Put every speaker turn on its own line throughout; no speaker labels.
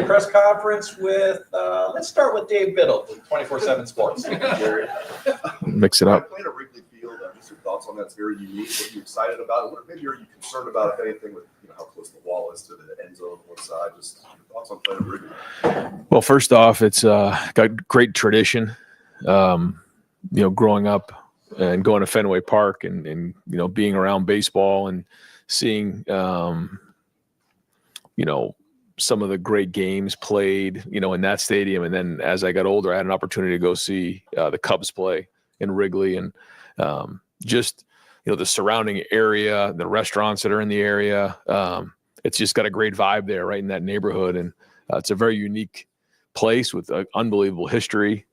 press conference with, let's start with Dave Biddle with 24/7 Sports.
Mix it up.
Playing at Wrigley Field, just your thoughts on that. It's very unique. What are you excited about? What maybe are you concerned about, if anything, with how close the wall is to the end zone on one side? Just your thoughts on playing at Wrigley.
Well, first off, it's got great tradition. Growing up and going to Fenway Park and being around baseball and seeing some of the great games played in that stadium. And then as I got older, I had an opportunity to go see the Cubs play in Wrigley, and just the surrounding area, the restaurants that are in the area. It's just got a great vibe there right in that neighborhood, and it's a very unique place with unbelievable history.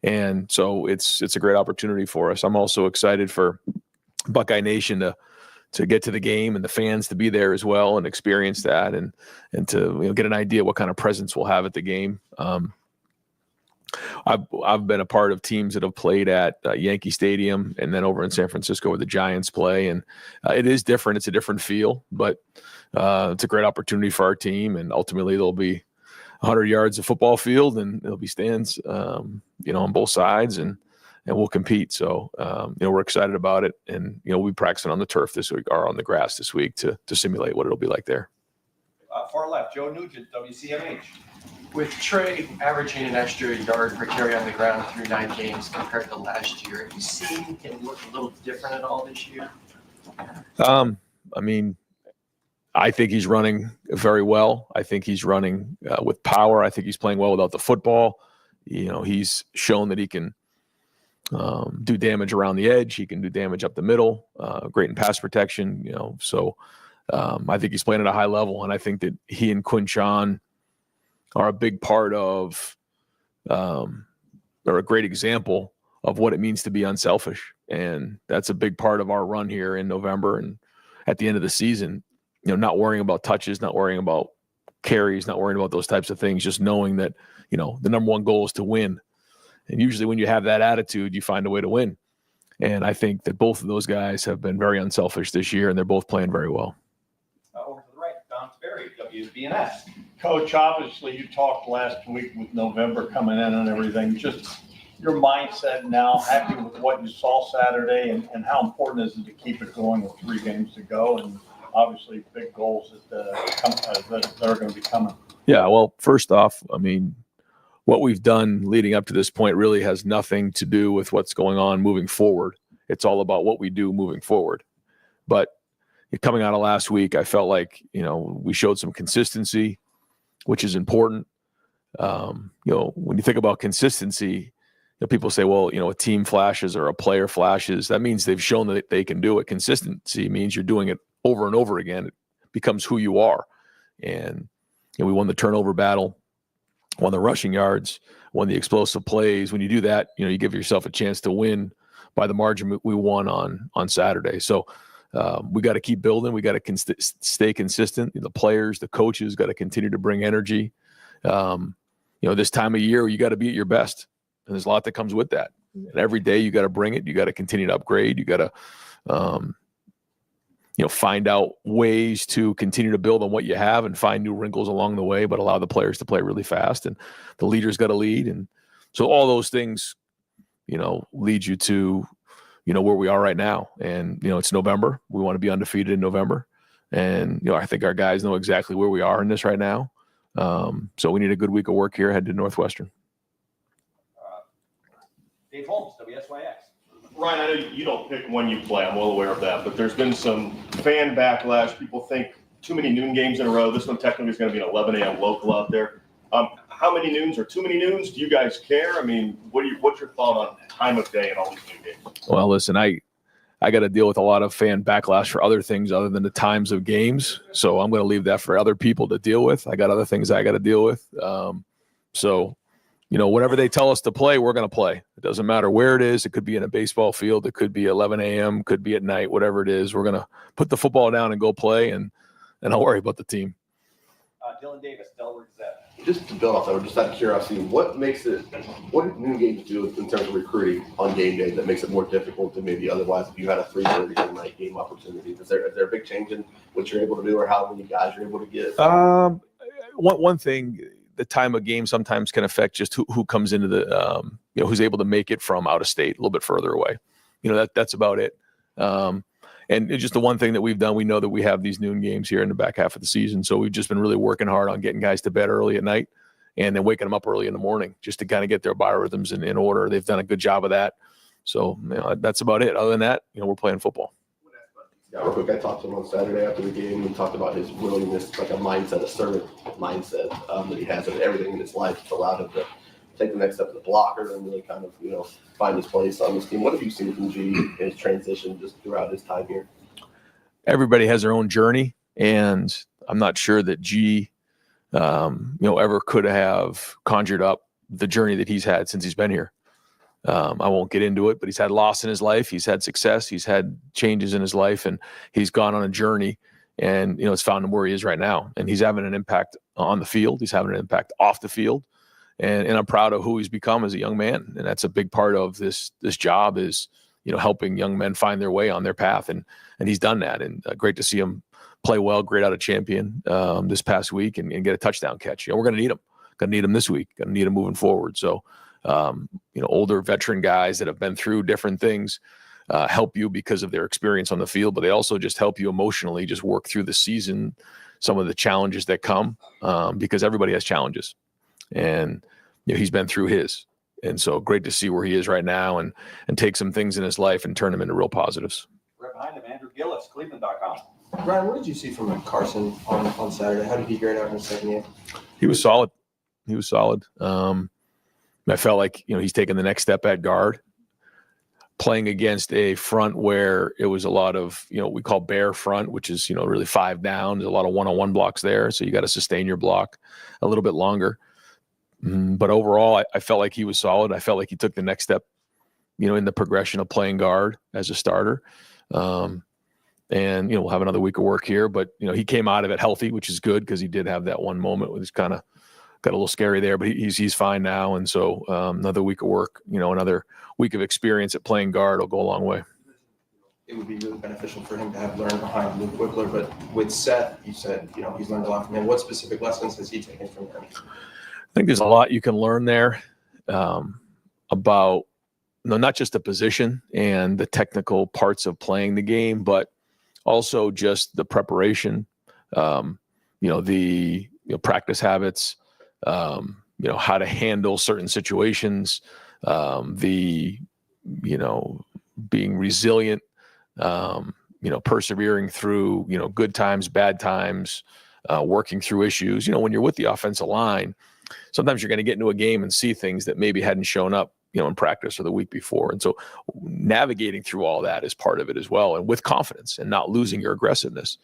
And so it's a great opportunity for us. I'm also excited for Buckeye Nation to get to the game and the fans to be there as well and experience that and to get an idea what kind of presence we'll have at the game. I've been a part of teams that have played at Yankee Stadium and then over in San Francisco where the Giants play, and it is different. It's a different feel, but it's a great opportunity for our team, and ultimately there'll be 100 yards of football field and there'll be stands, on both sides, and we'll compete. So, we're excited about it, and we'll be practicing on the turf this week or on the grass this week to simulate what it'll be like there.
Far left, Joe Nugent, WCMH.
With Trey averaging an extra yard per carry on the ground through 9 games compared to last year, have you seen him look a little different at all this year?
I think he's running very well. I think he's running with power. I think he's playing well without the football. He's shown that he can do damage around the edge. He can do damage up the middle, great in pass protection, So I think he's playing at a high level, and I think that he and Quinchon are a big part of or a great example of what it means to be unselfish. And that's a big part of our run here in November and at the end of the season, not worrying about touches, not worrying about carries, not worrying about those types of things, just knowing that, the number one goal is to win. And usually when you have that attitude, you find a way to win. And I think that both of those guys have been very unselfish this year, and they're both playing very well.
Over to the right, Don Sperry, WBNS.
Coach, obviously you talked last week with November coming in and everything. Just your mindset now, happy with what you saw Saturday, and how important is it to keep it going with 3 games to go, and obviously big goals that are going to be coming?
Yeah, well, first off, what we've done leading up to this point really has nothing to do with what's going on moving forward. It's all about what we do moving forward. But coming out of last week, I felt like, we showed some consistency, which is important. When you think about consistency, people say, well, a team flashes or a player flashes. That means they've shown that they can do it. Consistency means you're doing it over and over again. It becomes who you are. And we won the turnover battle, won the rushing yards, won the explosive plays. When you do that, you give yourself a chance to win by the margin we won on Saturday. So we got to keep building. We got to stay consistent. The players, the coaches got to continue to bring energy. This time of year, you got to be at your best. And there's a lot that comes with that. And every day you got to bring it. You got to continue to upgrade. You got to, find out ways to continue to build on what you have and find new wrinkles along the way, but allow the players to play really fast, and the leaders got to lead. And so all those things, lead you to, where we are right now. And, it's November. We want to be undefeated in November. And, I think our guys know exactly where we are in this right now. So we need a good week of work here ahead to Northwestern.
Dave Holmes, WSYX.
Ryan, I know you don't pick when you play. I'm well aware of that, but there's been some fan backlash. People think too many noon games in a row. This one technically is going to be an 11 a.m. local out there. How many noons or too many noons? Do you guys care? What's your thought on time of day and all these noon games?
Well, listen, I got to deal with a lot of fan backlash for other things other than the times of games. So I'm going to leave that for other people to deal with. I got other things I got to deal with. Whatever they tell us to play, we're going to play. It doesn't matter where it is. It could be in a baseball field. It could be 11 a.m., could be at night, whatever it is. We're going to put the football down and go play, and I'll worry about the team.
Dylan Davis, Delaware Gazette.
Just to build off that, just out of curiosity, what do noon games do in terms of recruiting on game day that makes it more difficult than maybe otherwise if you had a 3:30 night game opportunity? Is there a big change in what you're able to do or how many guys you're able to get?
One thing the time of game sometimes can affect just who comes into the, who's able to make it from out of state, a little bit further away. That's about it. And it's just the one thing that we've done, we know that we have these noon games here in the back half of the season. So we've just been really working hard on getting guys to bed early at night and then waking them up early in the morning just to kind of get their biorhythms in order. They've done a good job of that. So that's about it. Other than that, we're playing football.
Yeah, real quick, I talked to him on Saturday after the game. We talked about his willingness, like a mindset, a servant mindset that he has in everything in his life. It's allowed him to take the next step as a blocker and really kind of, find his place on this team. What have you seen from G in his transition just throughout his time here?
Everybody has their own journey, and I'm not sure that G, ever could have conjured up the journey that he's had since he's been here. I won't get into it, but he's had loss in his life. He's had success. He's had changes in his life, and he's gone on a journey, and, it's found him where he is right now. And he's having an impact on the field. He's having an impact off the field. And I'm proud of who he's become as a young man. And that's a big part of this job is, helping young men find their way on their path. And he's done that. And great to see him play well, great out of champion this past week and get a touchdown catch. We're going to need him. Going to need him this week. Going to need him moving forward. So, older veteran guys that have been through different things help you because of their experience on the field, but they also just help you emotionally just work through the season, some of the challenges that come because everybody has challenges. And he's been through his. And so great to see where he is right now and take some things in his life and turn them into real positives.
Right behind him, Andrew Gillis, Cleveland.com.
Ryan, what did you see from Carson on Saturday? How did he grade out in the second game?
He was solid. I felt like, he's taken the next step at guard, playing against a front where it was a lot of, we call bear front, which is, really 5 down. There's a lot of one-on-one blocks there. So you got to sustain your block a little bit longer. But overall, I felt like he was solid. I felt like he took the next step, in the progression of playing guard as a starter. And, we'll have another week of work here, but, he came out of it healthy, which is good because he did have that one moment where he's kind of got a little scary there, but he's fine now. And so another week of work, another week of experience at playing guard will go a long way.
It would be really beneficial for him to have learned behind Luke Wickler, but with Seth, you said, he's learned a lot from him. What specific lessons has he taken from him?
I think there's a lot you can learn there about not just the position and the technical parts of playing the game, but also just the preparation, the practice habits, how to handle certain situations, being resilient, persevering through, good times, bad times, working through issues. When you're with the offensive line, sometimes you're going to get into a game and see things that maybe hadn't shown up, in practice or the week before. And so navigating through all that is part of it as well. And with confidence and not losing your aggressiveness.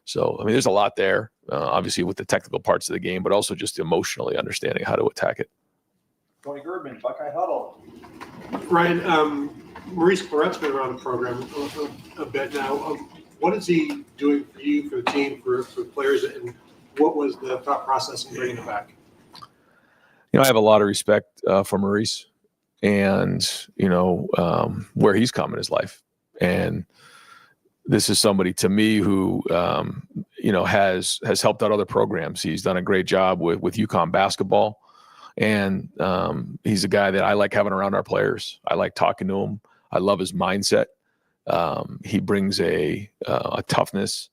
So, there's a lot there, obviously with the technical parts of the game, but also just emotionally understanding how to attack it.
Tony Girdman, Buckeye Huddle.
Ryan, Maurice Clarett's been around the program a bit now. What is he doing for you, for the team, for players, and what was the thought process in bringing him back?
I have a lot of respect for Maurice and, where he's come in his life. And this is somebody to me who, has helped out other programs. He's done a great job with UConn basketball. And he's a guy that I like having around our players. I like talking to him. I love his mindset. He brings a toughness,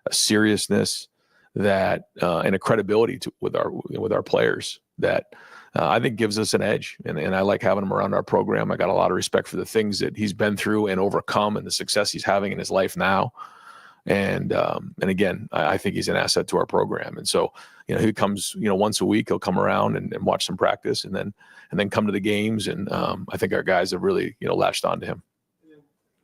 a seriousness that, and a credibility with our players that I think gives us an edge. And I like having him around our program. I got a lot of respect for the things that he's been through and overcome and the success he's having in his life now. And again, I think he's an asset to our program. And so, he comes, once a week, he'll come around and watch some practice and then come to the games. And I think our guys have really, latched on to him.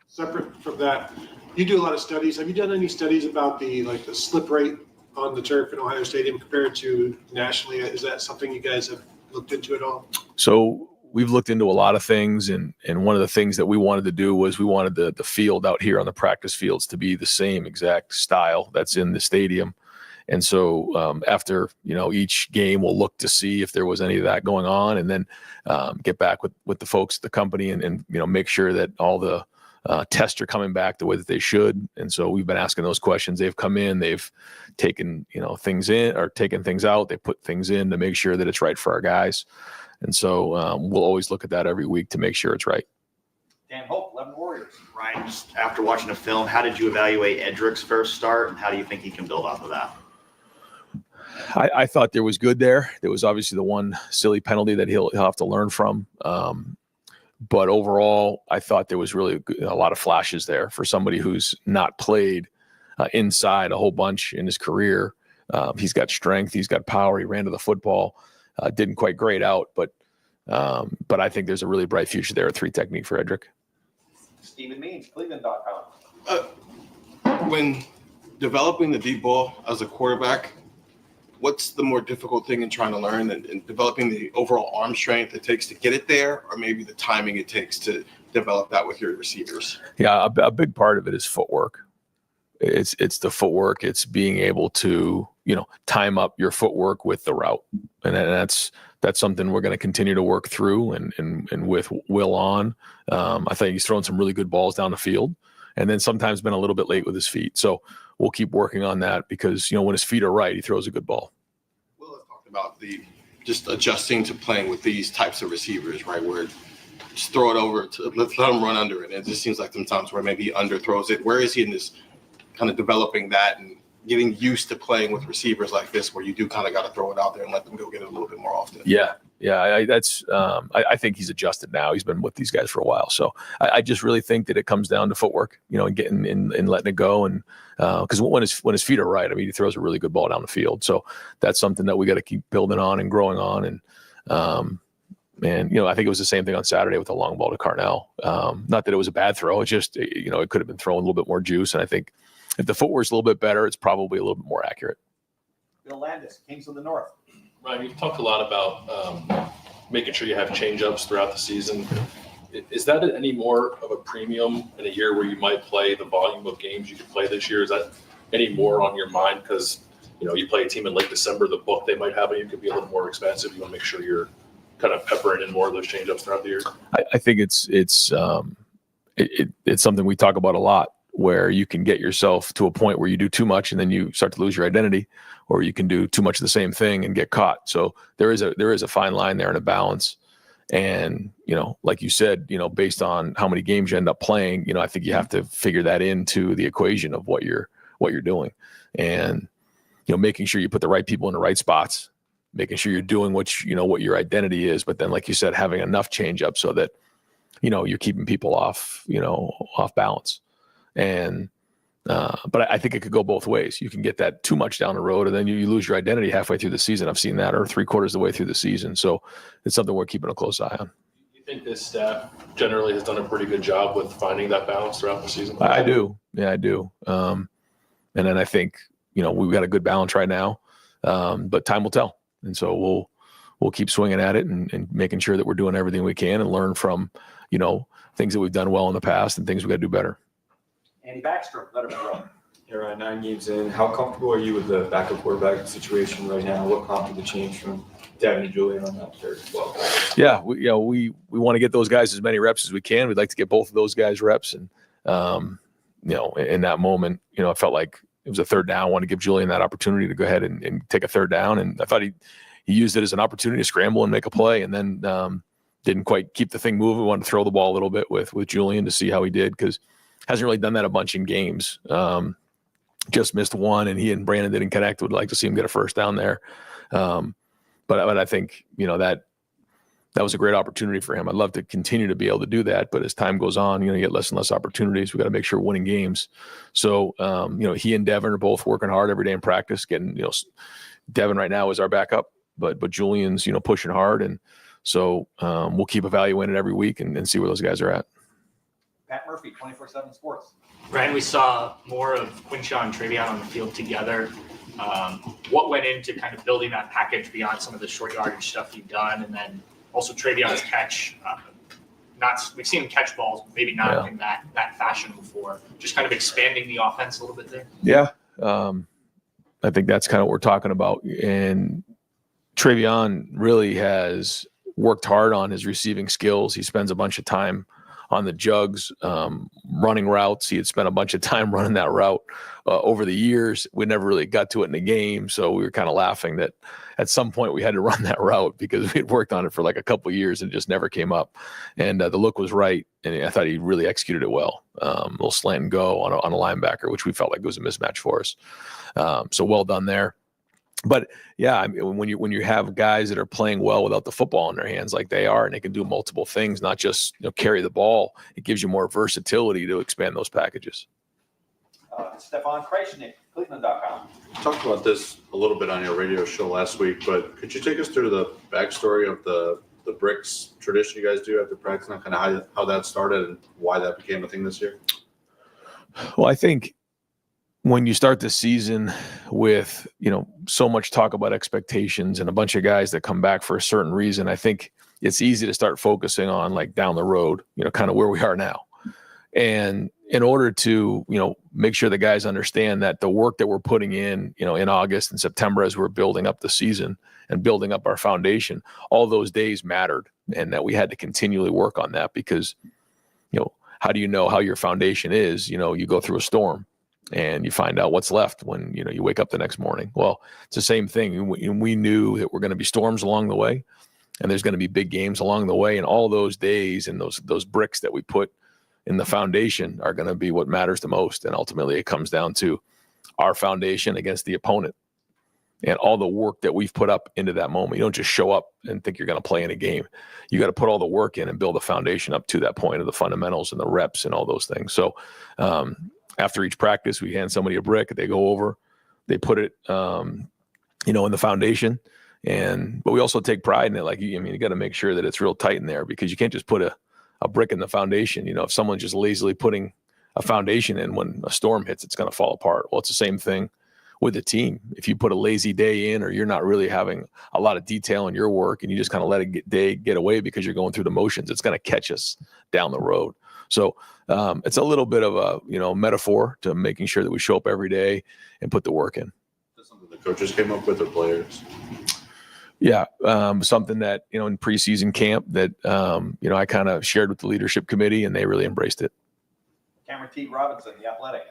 Separate from that, you do a lot of studies. Have you done any studies about the slip rate on the turf in Ohio Stadium compared to nationally? Is that something you guys have looked into at all?
So we've looked into a lot of things, and one of the things that we wanted to do was we wanted the field out here on the practice fields to be the same exact style that's in the stadium. And so after, each game, we'll look to see if there was any of that going on, and then get back with the folks at the company and make sure that all the tests are coming back the way that they should. And so we've been asking those questions. They've come in, they've taken, things in or taken things out. They put things in to make sure that it's right for our guys. And so we'll always look at that every week to make sure it's right.
Dan Hope, 11 Warriors.
Ryan, just after watching the film, how did you evaluate Edric's first start, and how do you think he can build off of that?
I thought there was good there. There was obviously the one silly penalty that he'll have to learn from. But overall, I thought there was really a lot of flashes there for somebody who's not played inside a whole bunch in his career. He's got strength. He's got power. He ran to the football. Didn't quite grade out, but I think there's a really bright future there at 3 technique for Edric.
Stephen Means, Cleveland.com.
When developing the deep ball as a quarterback, what's the more difficult thing in trying to learn and developing the overall arm strength it takes to get it there, or maybe the timing it takes to develop that with your receivers?
Yeah, a big part of it is footwork. It's the footwork. It's being able to, time up your footwork with the route. And that's something we're going to continue to work through and with Will on. I think he's thrown some really good balls down the field and then sometimes been a little bit late with his feet. So we'll keep working on that because, when his feet are right, he throws a good ball.
Will has talked about just adjusting to playing with these types of receivers, right? Where just throw it over to let him run under it. And it just seems like sometimes where maybe he underthrows it. Where is he in this kind of developing that and getting used to playing with receivers like this, where you do kind of got to throw it out there and let them go get it a little bit more often?
Yeah. I think he's adjusted now. He's been with these guys for a while. So I just really think that it comes down to footwork, and getting in and letting it go. And because when his feet are right, he throws a really good ball down the field. So that's something that we got to keep building on and growing on. And I think it was the same thing on Saturday with the long ball to Carnell. Not that it was a bad throw. It just, it could have been thrown a little bit more juice. And I think if the footwork's a little bit better, it's probably a little bit more accurate.
Bill Landis, Kings of the North.
Ryan, you've talked a lot about making sure you have change-ups throughout the season. Is that any more of a premium in a year where you might play the volume of games you could play this year? Is that any more on your mind? Because, you play a team in late December, the book they might have on you could be a little more expensive. You want to make sure you're kind of peppering in more of those change-ups throughout the year.
I think it's something we talk about a lot, where you can get yourself to a point where you do too much and then you start to lose your identity, or you can do too much of the same thing and get caught. So there is a fine line there and a balance. And, like you said, based on how many games you end up playing, I think you have to figure that into the equation of what you're doing. And, making sure you put the right people in the right spots, making sure you're doing what your identity is. But then, like you said, having enough change up so that, you're keeping people off balance. And, but I think it could go both ways. You can get that too much down the road and then you lose your identity halfway through the season. I've seen that, or 3/4 of the way through the season. So it's something we're keeping a close eye on.
You think this staff generally has done a pretty good job with finding that balance throughout the season?
I do. Yeah, I do. And then I think, we've got a good balance right now, but time will tell. And so we'll keep swinging at it and making sure that we're doing everything we can and learn from, things that we've done well in the past and things we got to do better.
Andy Backstrom, Letterman Row.
You're 9 games in. How comfortable are you with the backup quarterback situation right now? What prompted the change from Devin and Julian on that third as well?
Yeah, we want to get those guys as many reps as we can. We'd like to get both of those guys reps. And, in that moment, I felt like it was a third down. I wanted to give Julian that opportunity to go ahead and take a third down. And I thought he used it as an opportunity to scramble and make a play, and then didn't quite keep the thing moving. We wanted to throw the ball a little bit with Julian to see how he did, because hasn't really done that a bunch in games. Just missed one, and he and Brandon didn't connect. Would like to see him get a first down there. But I think, that was a great opportunity for him. I'd love to continue to be able to do that. But as time goes on, you get less and less opportunities. We got to make sure we're winning games. So, he and Devin are both working hard every day in practice, getting, Devin right now is our backup, but Julian's, pushing hard. And so we'll keep evaluating it every week and see where those guys are at.
Pat Murphy, 24/7 Sports.
Ryan, we saw more of Quinshaw and Travion on the field together. What went into kind of building that package beyond some of the short yardage stuff you've done? And then also Travion's catch. We've seen him catch balls, maybe not in that fashion before. Just kind of expanding the offense a little bit there.
Yeah. I think that's kind of what we're talking about. And Travion really has worked hard on his receiving skills. He spends a bunch of time on the jugs, running routes. He had spent a bunch of time running that route over the years. We never really got to it in the game, so we were kind of laughing that at some point we had to run that route because we had worked on it for like a couple of years and it just never came up. And the look was right, and I thought he really executed it well. A little slant and go on a linebacker, which we felt like was a mismatch for us. So well done there. But yeah, I mean, when you have guys that are playing well without the football in their hands like they are, and they can do multiple things, not just carry the ball, it gives you more versatility to expand those packages.
Stefan Kreisnick, Cleveland.com.
Talked about this a little bit on your radio show last week, but could you take us through the backstory of the bricks tradition you guys do after practice, and kind of how that started and why that became a thing this year?
Well, I think when you start the season with, so much talk about expectations and a bunch of guys that come back for a certain reason, I think it's easy to start focusing on like down the road, kind of where we are now. And in order to, make sure the guys understand that the work that we're putting in August and September as we're building up the season and building up our foundation, all those days mattered, and that we had to continually work on that because, how do you know how your foundation is? You go through a storm and you find out what's left when, you wake up the next morning. Well, it's the same thing. We knew that we're going to be storms along the way, and there's going to be big games along the way. And all those days and those bricks that we put in the foundation are going to be what matters the most. And ultimately it comes down to our foundation against the opponent and all the work that we've put up into that moment. You don't just show up and think you're going to play in a game. You got to put all the work in and build a foundation up to that point of the fundamentals and the reps and all those things. So after each practice, we hand somebody a brick, they go over, they put it, in the foundation. But we also take pride in it. You got to make sure that it's real tight in there, because you can't just put a brick in the foundation. If someone's just lazily putting a foundation in, when a storm hits, it's going to fall apart. Well, it's the same thing with the team. If you put a lazy day in, or you're not really having a lot of detail in your work and you just kind of let a get away because you're going through the motions, it's going to catch us down the road. So it's a little bit of a, metaphor to making sure that we show up every day and put the work in.
That's something the coaches came up with, or players?
Yeah. Something that, in preseason camp that, I kind of shared with the leadership committee, and they really embraced it.
Cameron T. Robinson, The Athletic.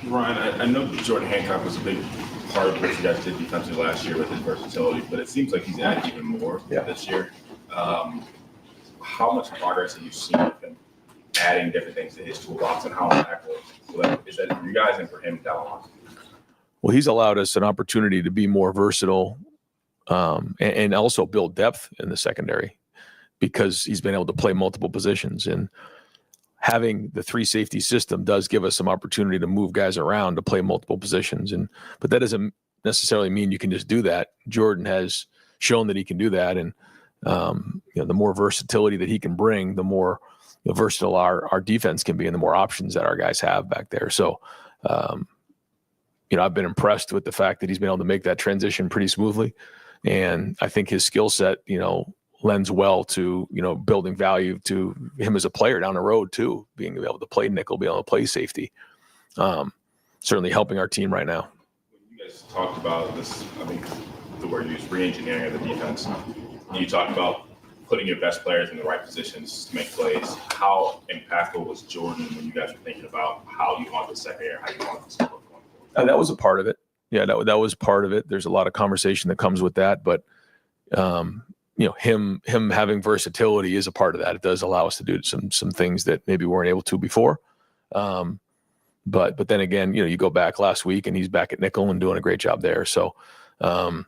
Ryan, I know Jordan Hancock was a big part of what you guys did defensively last year with his versatility, but it seems like he's added even more this year. How much progress have you seen with him adding different things to his toolbox, and how impactful is that for you guys and for him down the line?
Well, he's allowed us an opportunity to be more versatile and also build depth in the secondary, because he's been able to play multiple positions. And having the 3 safety system does give us some opportunity to move guys around to play multiple positions. But that doesn't necessarily mean you can just do that. Jordan has shown that he can do that. And, the more versatility that he can bring, the more versatile our defense can be, and the more options that our guys have back there. So, I've been impressed with the fact that he's been able to make that transition pretty smoothly. And I think his skill set, lends well to, building value to him as a player down the road too, being able to play nickel, being able to play safety. Certainly helping our team right now.
When you guys talked about this, the word you used, re-engineering of the defense, you talked about putting your best players in the right positions to make plays. How impactful was Jordan when you guys were thinking about how you want the secondary, how you want this to look going forward?
That was a part of it. Yeah, that was part of it. There's a lot of conversation that comes with that, but him having versatility is a part of that. It does allow us to do some things that maybe we weren't able to before. But then again, you go back last week and he's back at nickel and doing a great job there. So, that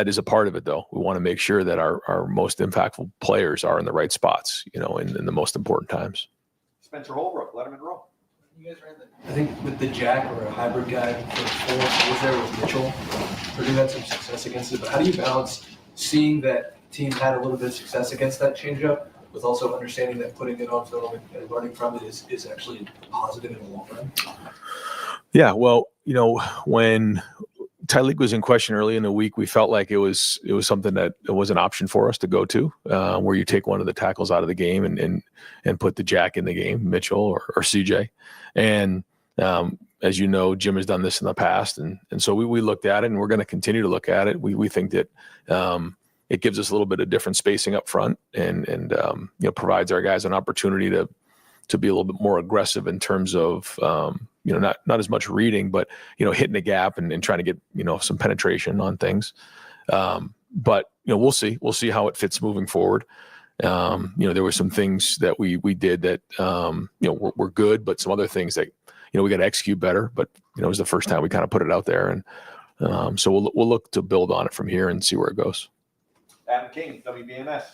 is a part of it though. We want to make sure that our most impactful players are in the right spots, in the most important times.
Spencer Holbrook, Letterman Row.
You guys ran I think with the jack or a hybrid guy for 4 was there with Mitchell. Purdue had some success against it, but how do you balance seeing that teams had a little bit of success against that changeup with also understanding that putting it on film and learning from it is actually positive in the long run?
Yeah, well, when Tyleek was in question early in the week, we felt like it was something that was an option for us to go to, where you take one of the tackles out of the game and put the jack in the game, Mitchell or CJ. And as you know, Jim has done this in the past, and so we looked at it, and we're going to continue to look at it. We think that it gives us a little bit of different spacing up front, and provides our guys an opportunity to be a little bit more aggressive in terms of not as much reading, but hitting the gap and trying to get some penetration on things. But we'll see how it fits moving forward. There were some things that we did that were good, but some other things that we got to execute better. But it was the first time we kind of put it out there, and so we'll look to build on it from here and see where it goes.
Adam King, WBMS.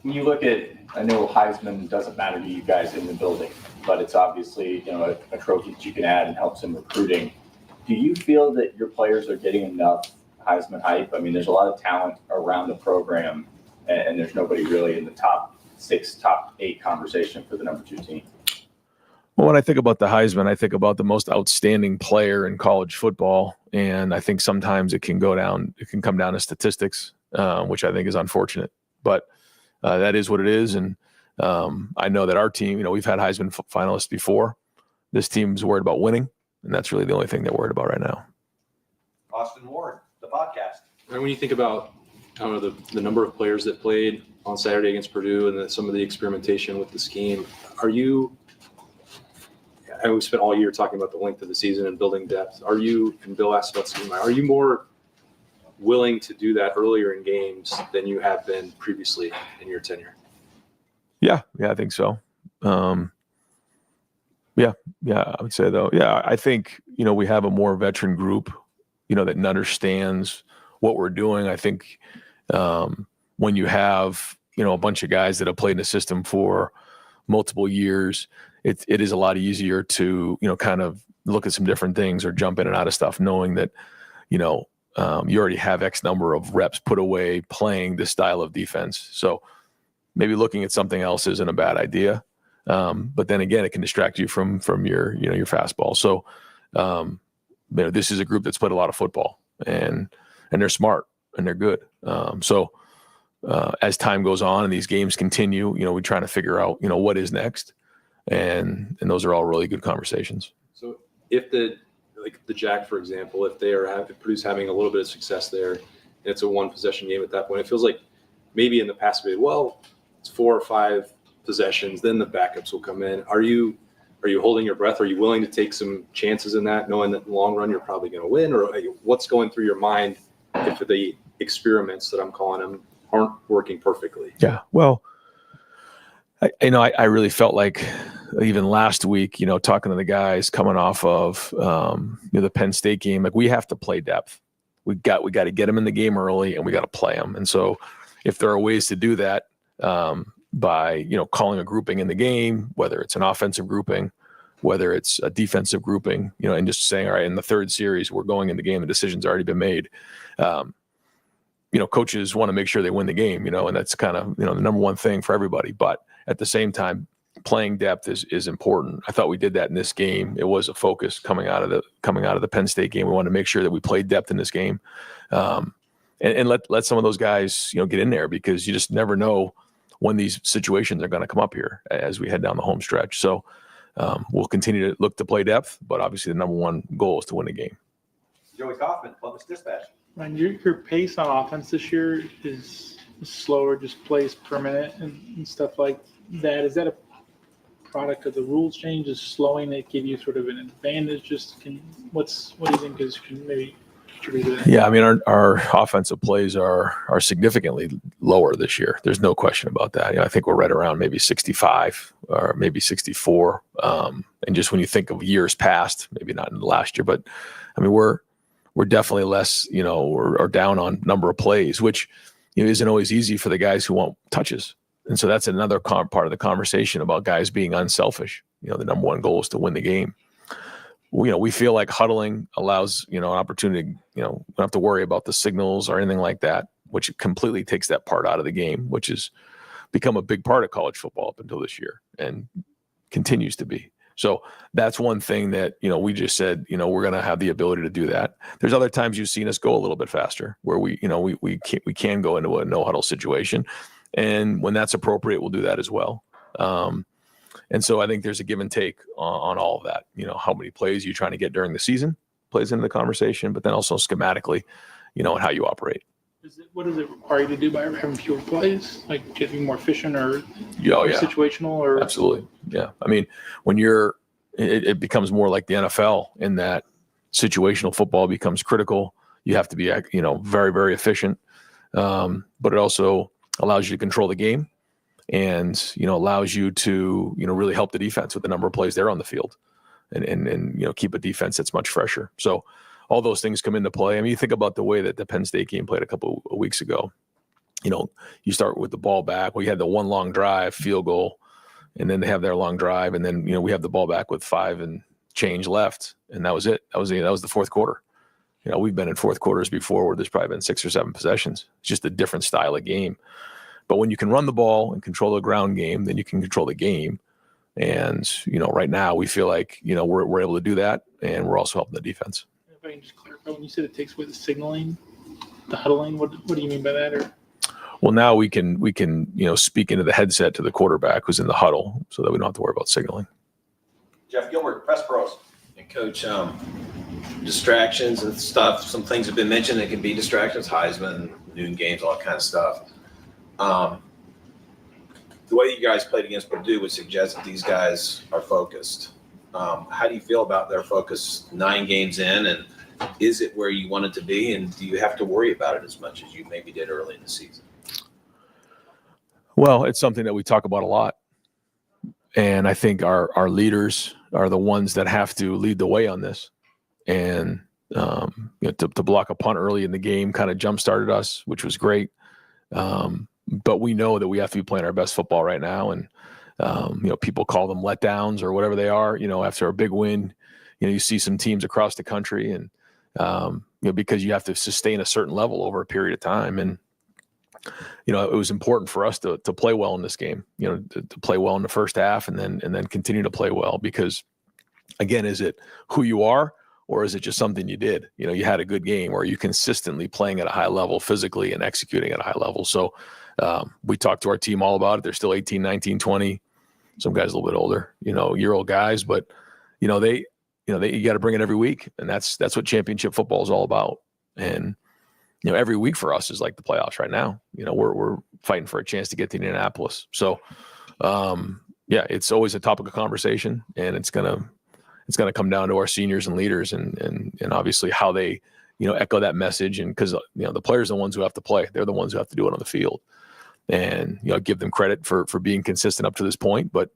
When you look at, I know Heisman doesn't matter to you guys in the building, but it's obviously a trophy that you can add and helps in recruiting. Do you feel that your players are getting enough Heisman hype? I mean, there's a lot of talent around the program, and there's nobody really in the top 6, top 8 conversation for the number 2 team.
Well, when I think about the Heisman, I think about the most outstanding player in college football, and I think sometimes it can come down to statistics, which I think is unfortunate. But that is what it is, and I know that our team, we've had Heisman finalists before. This team's worried about winning, and that's really the only thing they're worried about right now.
Austin Ward, the podcast.
And when you think about the number of players that played on Saturday against Purdue and some of the experimentation with the scheme, we spent all year talking about the length of the season and building depth. And Bill asked about scheme, are you more willing to do that earlier in games than you have been previously in your tenure?
Yeah, I think so. I would say though. Yeah, I think, we have a more veteran group, that understands what we're doing. I think when you have, a bunch of guys that have played in the system for multiple years, it is a lot easier to, kind of look at some different things or jump in and out of stuff, knowing that, you already have X number of reps put away playing this style of defense. So maybe looking at something else isn't a bad idea. But then again, it can distract you from your, your fastball. So, this is a group that's played a lot of football, and they're smart and they're good. As time goes on and these games continue, we try to figure out, what is next. And those are all really good conversations.
So if the Jack, for example, if Purdue's having a little bit of success there, and it's a 1 possession game at that point, it feels like maybe in the past, it's 4 or 5 possessions, then the backups will come in. Are you holding your breath? Are you willing to take some chances in that, knowing that in the long run you're probably going to win? Or what's going through your mind if the experiments that I'm calling them aren't working perfectly?
Yeah, well, I really felt like even last week, talking to the guys coming off of the Penn State game, like we have to play depth. We got to get them in the game early, and we got to play them. And so, if there are ways to do that by calling a grouping in the game, whether it's an offensive grouping, whether it's a defensive grouping, and just saying, all right, in the third series we're going in the game, the decision's already been made. Coaches want to make sure they win the game, and that's kind of the number one thing for everybody. But at the same time, playing depth is important. I thought we did that in this game. It was a focus coming out of the Penn State game. We wanted to make sure that we played depth in this game, and let some of those guys get in there, because you just never know when these situations are going to come up here as we head down the home stretch. So we'll continue to look to play depth, but obviously the number one goal is to win the game.
Joey Kaufman, Columbus Dispatch.
Ryan, your pace on offense this year is slower, just plays permanent and stuff like that. Is that a product of the rules change? Is slowing that give you sort of an advantage? What do you think is maybe contribute to that?
Yeah, I mean, our offensive plays are significantly lower this year. There's no question about that. I think we're right around maybe 65 or maybe 64. And just when you think of years past, maybe not in the last year, but I mean, we're definitely less, or down on number of plays, which isn't always easy for the guys who want touches. And so that's another part of the conversation about guys being unselfish. The number one goal is to win the game. We feel like huddling allows, an opportunity, we don't have to worry about the signals or anything like that, which completely takes that part out of the game, which has become a big part of college football up until this year and continues to be. So that's one thing that, we just said, we're going to have the ability to do that. There's other times you've seen us go a little bit faster where we can go into a no huddle situation. And when that's appropriate, we'll do that as well. And so I think there's a give and take on all of that. How many plays you're trying to get during the season plays into the conversation, but then also schematically, and how you operate.
What does it require you to do by having fewer plays? Like, do you have to be more efficient or
Oh, yeah.
situational? Or
Absolutely. Yeah. I mean, when it becomes more like the NFL in that situational football becomes critical. You have to be, very, very efficient. But it also allows you to control the game and, allows you to, really help the defense with the number of plays they're on the field and keep a defense that's much fresher. So all those things come into play. I mean, you think about the way that the Penn State game played a couple of weeks ago. You start with the ball back. We had the one long drive, field goal, and then they have their long drive, and then we have the ball back with 5 and change left, and that was it. That was the fourth quarter. We've been in fourth quarters before where there's probably been 6 or 7 possessions. It's just a different style of game. But when you can run the ball and control the ground game, then you can control the game. And right now we feel like we're able to do that, and we're also helping the defense.
if I can just clarify, when you said it takes away the signaling, the huddling, what do you mean by that? Or
Well, now we can speak into the headset to the quarterback who's in the huddle, so that we don't have to worry about signaling.
Jeff Gilbert, Press Pros.
And Coach, distractions and stuff. Some things have been mentioned that can be distractions. Heisman, noon games, all that kind of stuff. The way you guys played against Purdue would suggest that these guys are focused. How do you feel about their focus 9 games in, and is it where you want it to be, and do you have to worry about it as much as you maybe did early in the season?
Well, it's something that we talk about a lot. And I think our leaders are the ones that have to lead the way on this. And to block a punt early in the game kind of jump-started us, which was great. But we know that we have to be playing our best football right now. And, people call them letdowns or whatever they are, after a big win. You see some teams across the country and, because you have to sustain a certain level over a period of time. And, it was important for us to play well in this game, to play well in the first half and then continue to play well, because again, is it who you are or is it just something you did? You had a good game, or are you consistently playing at a high level physically and executing at a high level? So we talked to our team all about it. They're still 18, 19, 20, some guys a little bit older, year-old guys, but you got to bring it every week. And that's what championship football is all about. And every week for us is like the playoffs right now. We're fighting for a chance to get to Indianapolis. So, it's always a topic of conversation, and it's gonna come down to our seniors and leaders, and obviously how they, echo that message. And because the players are the ones who have to play, they're the ones who have to do it on the field, and give them credit for being consistent up to this point. But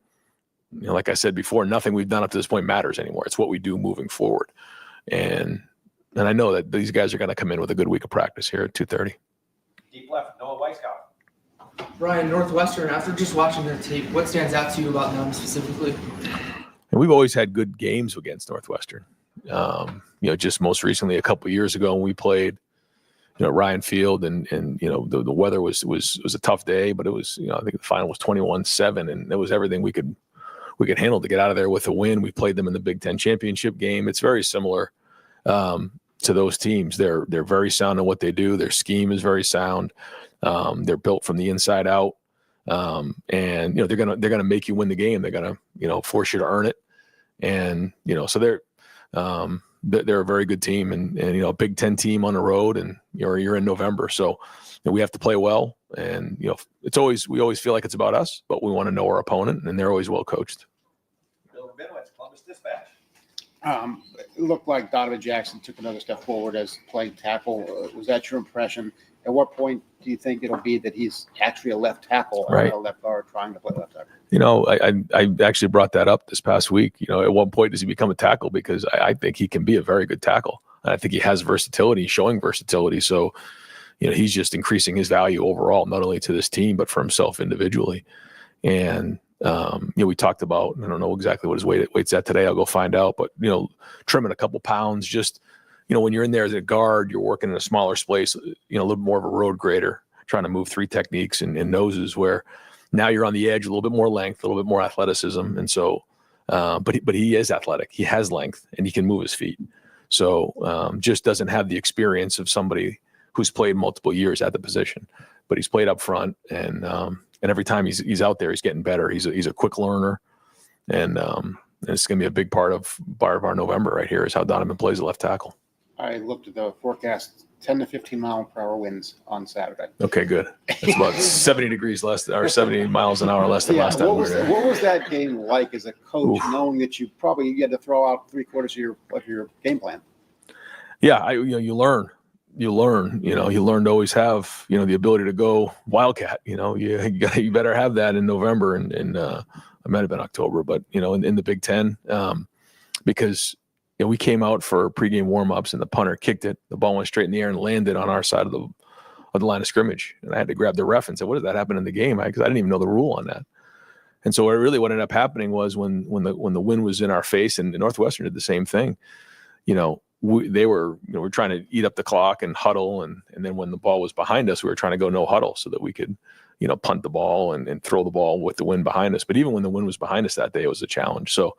like I said before, nothing we've done up to this point matters anymore. It's what we do moving forward, and I know that these guys are going to come in with a good week of practice here at 2:30.
Deep left, Noah Weisskopf.
Brian, Northwestern, after just watching their tape, what stands out to you about them specifically?
And we've always had good games against Northwestern. Just most recently, a couple of years ago when we played, Ryan Field, and the weather was a tough day, but it was, I think the final was 21-7, and it was everything we could handle to get out of there with a win. We played them in the Big Ten championship game. It's very similar to those teams. They're very sound in what they do. Their scheme is very sound. They're built from the inside out. And they're gonna make you win the game. They're gonna force you to earn it. And so they're a very good team, and a Big Ten team on the road, and you're in November, so we have to play well. And we always feel like it's about us, but we want to know our opponent, and they're always well coached.
Bill Rabinowitz, Columbus Dispatch.
It looked like Donovan Jackson took another step forward as playing tackle. Was that your impression? At what point do you think it'll be that he's actually a left tackle or
Right.
a left guard trying to play left tackle?
I actually brought that up this past week. At what point does he become a tackle? Because I think he can be a very good tackle. And I think he has versatility, showing versatility. So, he's just increasing his value overall, not only to this team, but for himself individually. And, we talked about, I don't know exactly what his weight's at today. I'll go find out, but, trimming a couple pounds, just, when you're in there as a guard, you're working in a smaller space, a little more of a road grader, trying to move 3 techniques and noses, where now you're on the edge, a little bit more length, a little bit more athleticism. And so, but he is athletic. He has length and he can move his feet. So just doesn't have the experience of somebody who's played multiple years at the position, but he's played up front, and every time he's out there, he's getting better. He's a quick learner, and it's going to be a big part of our November right here is how Donovan plays a left tackle.
I looked at the forecast 10 to 15 mile per hour winds on Saturday.
Okay, good. It's about 70 degrees less or 70 miles an hour less than last time we were there.
What was that game like as a coach, knowing that you probably had to throw out 3/4 of your game plan?
Yeah, you learn. You learn to always have, the ability to go Wildcat. You better have that in November and it might have been October, but in the Big Ten, because we came out for pregame warmups and the punter kicked it. The ball went straight in the air and landed on our side of the line of scrimmage. And I had to grab the ref and say, "What did that happen in the game?" Because I didn't even know the rule on that. And so what ended up happening was when the wind was in our face, and Northwestern did the same thing. They were trying to eat up the clock and huddle, and then when the ball was behind us, we were trying to go no huddle so that we could punt the ball and throw the ball with the wind behind us. But even when the wind was behind us that day, it was a challenge. So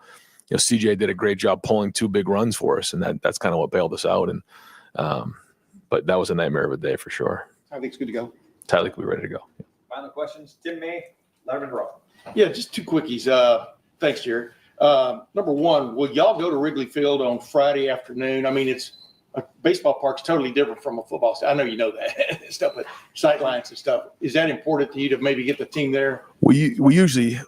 CJ did a great job pulling 2 big runs for us, and that's kind of what bailed us out. And but that was a nightmare of a day for sure.
I think it's good to go.
Tyler, we're ready to go.
Final questions, Tim May, Letterman Row.
Yeah, just 2 quickies. Thanks, Jared. Number one, will y'all go to Wrigley Field on Friday afternoon? I mean, it's a baseball park's totally different from a football stadium. I know you know that stuff, but sight lines and stuff. Is that important to you to maybe get the team there?
We usually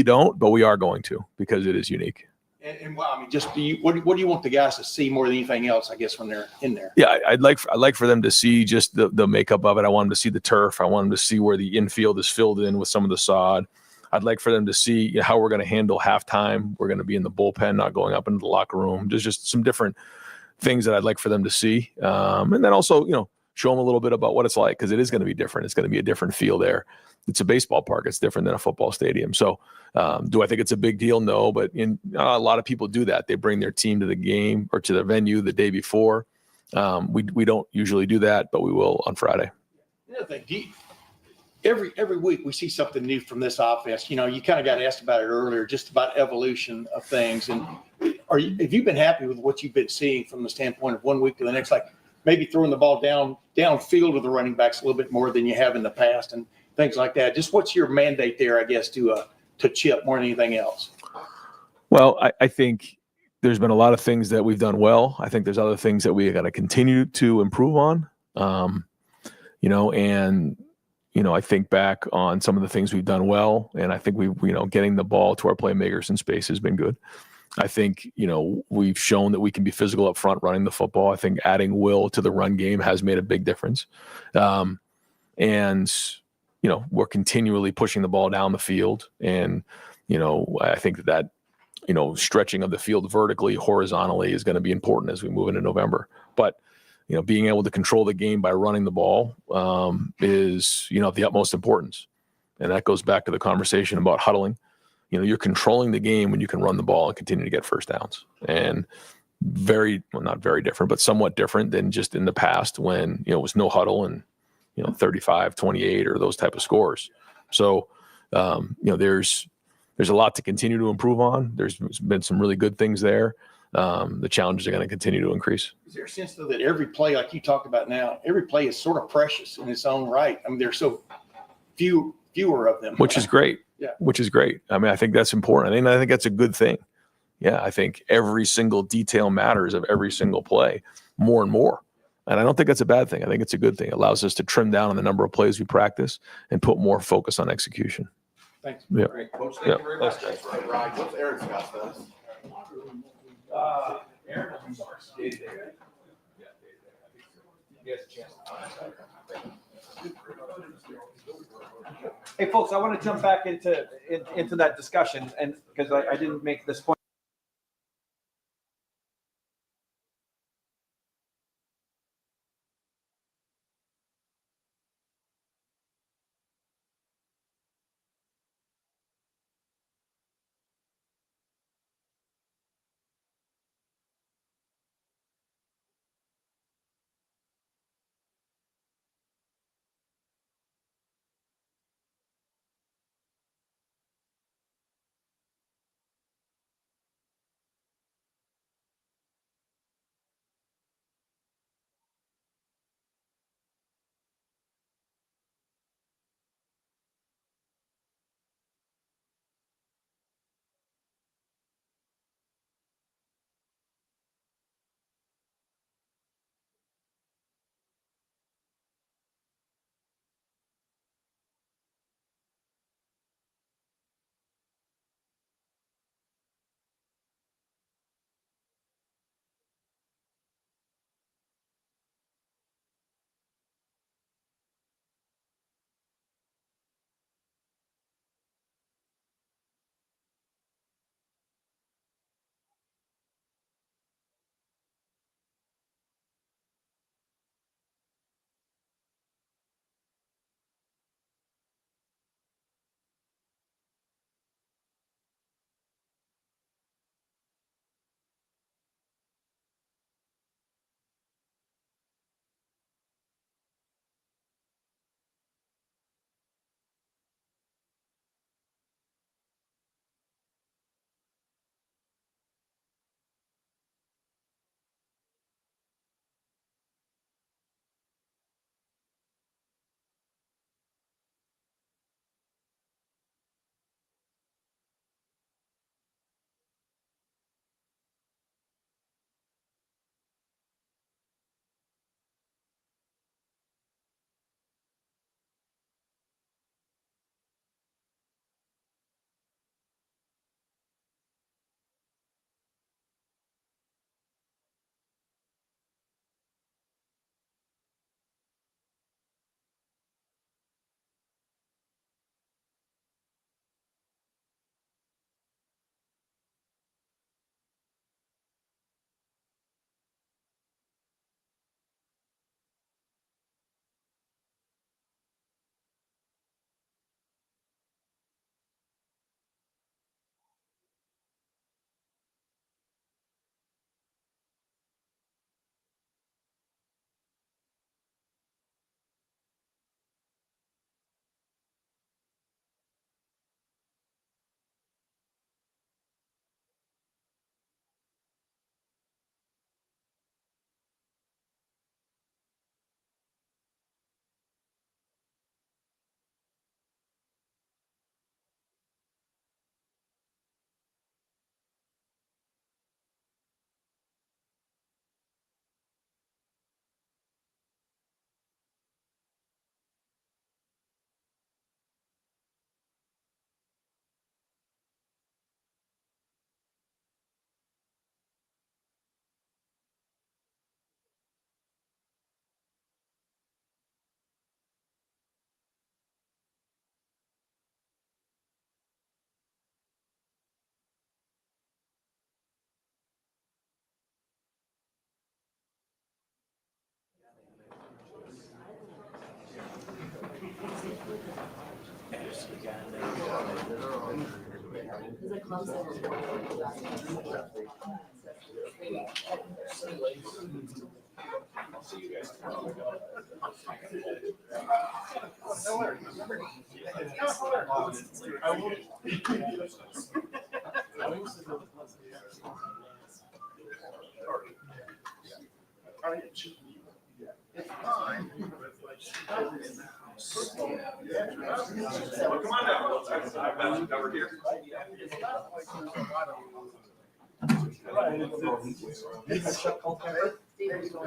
don't, but we are going to because it is unique.
And well, I mean, just what do you want the guys to see more than anything else? I guess when they're in there.
Yeah, I'd like for them to see just the makeup of it. I want them to see the turf. I want them to see where the infield is filled in with some of the sod. I'd like for them to see how we're going to handle halftime. We're going to be in the bullpen, not going up into the locker room. There's just some different things that I'd like for them to see, and then also show them a little bit about what it's like, because it is going to be different. It's going to be a different feel there. It's a baseball park. It's different than a football stadium. So do I think it's a big deal? No, but a lot of people do that. They bring their team to the game or to the venue the day before. We don't usually do that, but we will on Friday.
The other thing, every week we see something new from this offense. You kind of got asked about it earlier, just about evolution of things. And have you been happy with what you've been seeing from the standpoint of one week to the next, like maybe throwing the ball downfield to the running backs a little bit more than you have in the past and things like that? Just what's your mandate there, I guess, to Chip more than anything else?
Well, I think there's been a lot of things that we've done well. I think there's other things that we got to continue to improve on. I think back on some of the things we've done well, and I think getting the ball to our playmakers in space has been good. I think, we've shown that we can be physical up front running the football. I think adding Will to the run game has made a big difference. We're continually pushing the ball down the field. And, I think that stretching of the field vertically, horizontally is going to be important as we move into November. But, being able to control the game by running the ball is, of the utmost importance. And that goes back to the conversation about huddling. You're controlling the game when you can run the ball and continue to get first downs. And not very different, but somewhat different than just in the past when, it was no huddle and, 35-28 or those type of scores. So, there's a lot to continue to improve on. There's been some really good things there. The challenges are going to continue to increase.
Is there a sense, though, that every play, like you talked about now, every play is sort of precious in its own right? I mean, there's so fewer of them.
Which is great.
Yeah.
Which is great. I mean, I think that's important. I think that's a good thing. Yeah, I think every single detail matters of every single play more and more. And I don't think that's a bad thing. I think it's a good thing. It allows us to trim down on the number of plays we practice and put more focus on execution.
Thanks.
Yeah.
Great. Coach, thank you very much. That's right, Ryan. What's Aaron Scott's best?
Hey, folks, I want to jump back into that discussion, and because I didn't make this point.